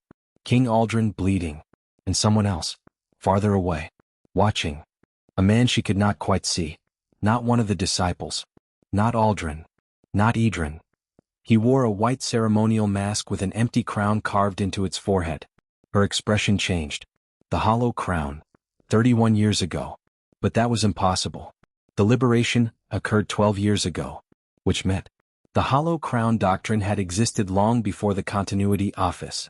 King Aldrin bleeding. And someone else. Farther away. Watching. A man she could not quite see. Not one of the disciples. Not Aldrin. Not Edran. He wore a white ceremonial mask with an empty crown carved into its forehead. Her expression changed. The hollow crown. 31 years ago. But that was impossible. The liberation occurred 12 years ago. Which meant the hollow crown doctrine had existed long before the continuity office.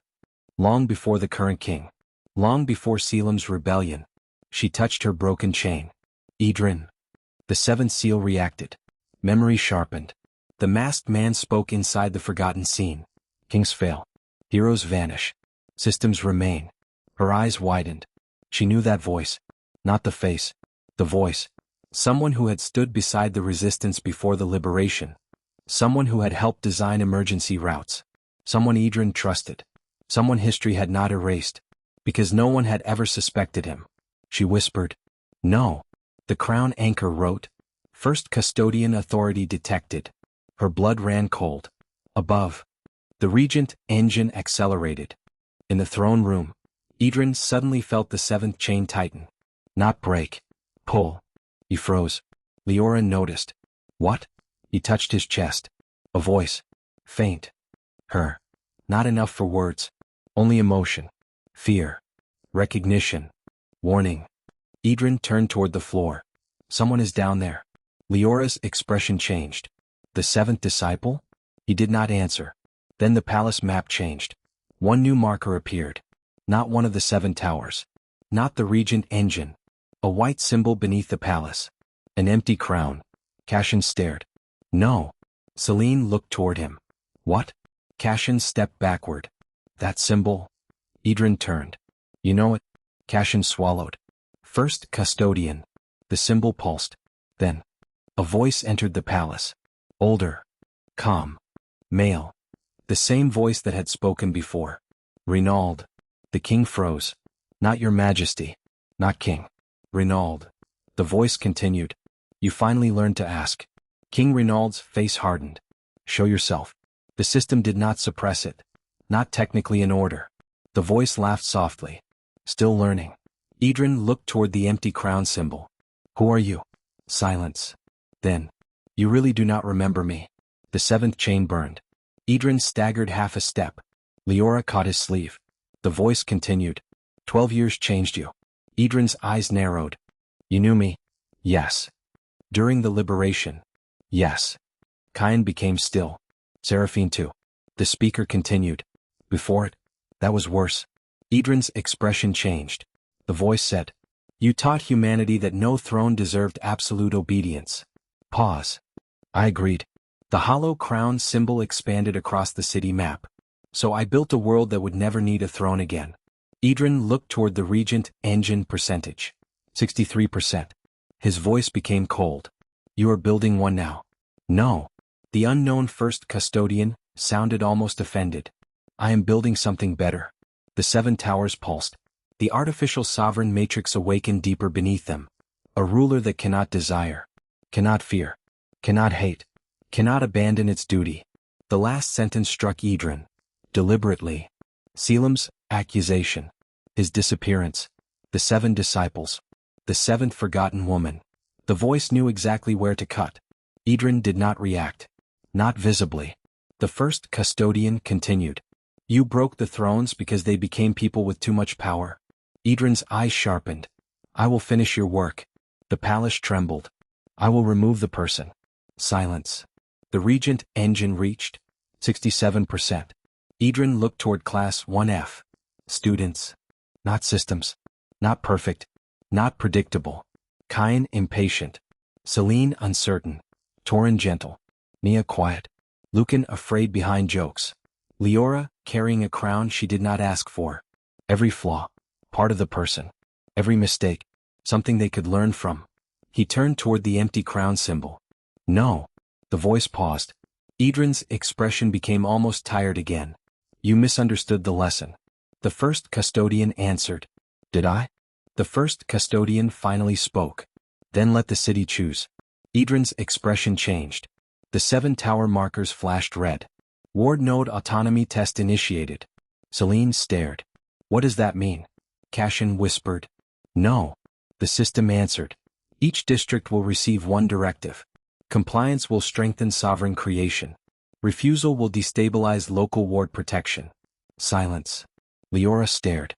Long before the current king. Long before Selim's rebellion. She touched her broken chain. Edran. The 7th seal reacted. Memory sharpened. The masked man spoke inside the forgotten scene. Kings fail. Heroes vanish. Systems remain. Her eyes widened. She knew that voice. Not the face. The voice. Someone who had stood beside the resistance before the liberation. Someone who had helped design emergency routes. Someone Edran trusted. Someone history had not erased. Because no one had ever suspected him. She whispered. No. The crown anchor wrote. First Custodian authority detected. Her blood ran cold. Above. The Regent Engine accelerated. In the throne room. Edran suddenly felt the 7th chain tighten. Not break. Pull. He froze. Liora noticed. What? He touched his chest. A voice. Faint. Her. Not enough for words. Only emotion. Fear. Recognition. Warning. Edran turned toward the floor. Someone is down there. Liora's expression changed. The 7th disciple? He did not answer. Then the palace map changed. One new marker appeared. Not one of the 7 towers. Not the Regent Engine. A white symbol beneath the palace. An empty crown. Cassian stared. No. Celine looked toward him. What? Cassian stepped backward. That symbol? Edran turned. You know it? Cassian swallowed. First Custodian. The symbol pulsed. Then. A voice entered the palace. Older. Calm. Male. The same voice that had spoken before. Renaud. The king froze. Not your majesty. Not king. Renaud. The voice continued. You finally learned to ask. King Renaud's face hardened. Show yourself. The system did not suppress it. Not technically in order. The voice laughed softly. Still learning. Edran looked toward the empty crown symbol. Who are you? Silence. Then. You really do not remember me. The seventh chain burned. Edran staggered half a step. Liora caught his sleeve. The voice continued. 12 years changed you. Edran's eyes narrowed. You knew me? Yes. During the liberation? Yes. Cain became still. Seraphine too. The speaker continued. Before it? That was worse. Edran's expression changed. The voice said. You taught humanity that no throne deserved absolute obedience. Pause. I agreed. The hollow crown symbol expanded across the city map. So I built a world that would never need a throne again. Edran looked toward the Regent Engine percentage. 63%. His voice became cold. You are building one now. No. The unknown First Custodian sounded almost offended. I am building something better. The seven towers pulsed. The artificial sovereign matrix awakened deeper beneath them. A ruler that cannot desire, cannot fear, cannot hate, cannot abandon its duty. The last sentence struck Edran. Deliberately. Selim's accusation. His disappearance. The seven disciples. The seventh forgotten woman. The voice knew exactly where to cut. Edran did not react. Not visibly. The First Custodian continued. You broke the thrones because they became people with too much power. Edran's eyes sharpened. I will finish your work. The palace trembled. I will remove the person. Silence. The Regent Engine reached. 67%. Edran looked toward Class 1F. Students. Not systems. Not perfect. Not predictable. Cain impatient. Celine uncertain. Torin gentle. Nia quiet. Lucan afraid behind jokes. Liora carrying a crown she did not ask for. Every flaw. Part of the person. Every mistake. Something they could learn from. He turned toward the empty crown symbol. No. The voice paused. Edran's expression became almost tired again. You misunderstood the lesson. The First Custodian answered. Did I? The First Custodian finally spoke. Then let the city choose. Edran's expression changed. The seven tower markers flashed red. Ward node autonomy test initiated. Celine stared. What does that mean? Cashin whispered. No. The system answered. Each district will receive one directive. Compliance will strengthen sovereign creation. Refusal will destabilize local ward protection. Silence. Liora stared.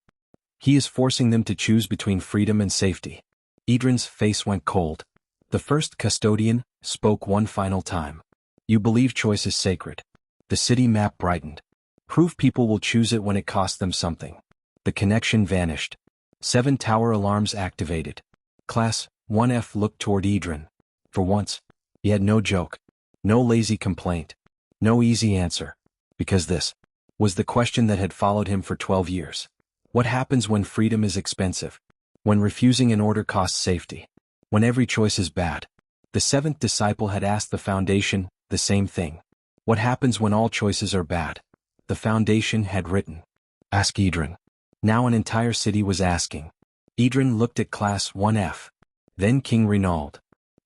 He is forcing them to choose between freedom and safety. Edran's face went cold. The First Custodian spoke one final time. You believe choice is sacred. The city map brightened. Prove people will choose it when it costs them something. The connection vanished. 7 tower alarms activated. Class 1F looked toward Edran. For once, he had no joke. No lazy complaint. No easy answer. Because this was the question that had followed him for 12 years. What happens when freedom is expensive? When refusing an order costs safety? When every choice is bad? The seventh disciple had asked the Foundation the same thing. What happens when all choices are bad? The Foundation had written. Ask Edran. Now an entire city was asking. Edran looked at Class 1F. Then King Renauld.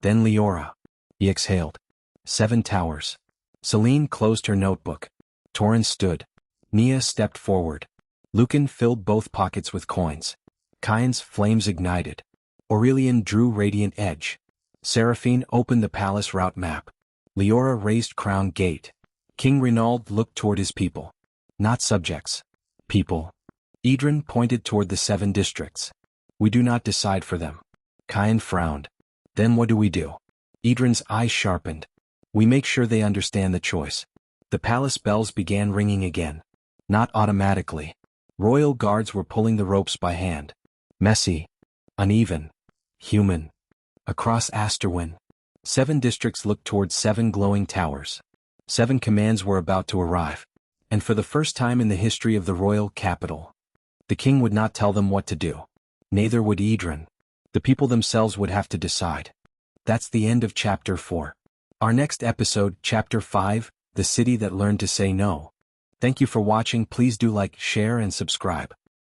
Then Liora. He exhaled. 7 towers. Celine closed her notebook. Torin stood. Nia stepped forward. Lucan filled both pockets with coins. Cain's flames ignited. Aurelian drew radiant edge. Seraphine opened the palace route map. Liora raised crown gate. King Renauld looked toward his people. Not subjects. People. Edran pointed toward the 7 districts. We do not decide for them. Cain frowned. Then what do we do? Edran's eyes sharpened. We make sure they understand the choice. The palace bells began ringing again. Not automatically. Royal guards were pulling the ropes by hand. Messy. Uneven. Human. Across Asterwin. 7 districts looked toward 7 glowing towers. 7 commands were about to arrive. And for the first time in the history of the royal capital, the king would not tell them what to do. Neither would Edran. The people themselves would have to decide. That's the end of Chapter 4. Our next episode, Chapter 5, The City That Learned to Say No. Thank you for watching. Please do like, share, and subscribe.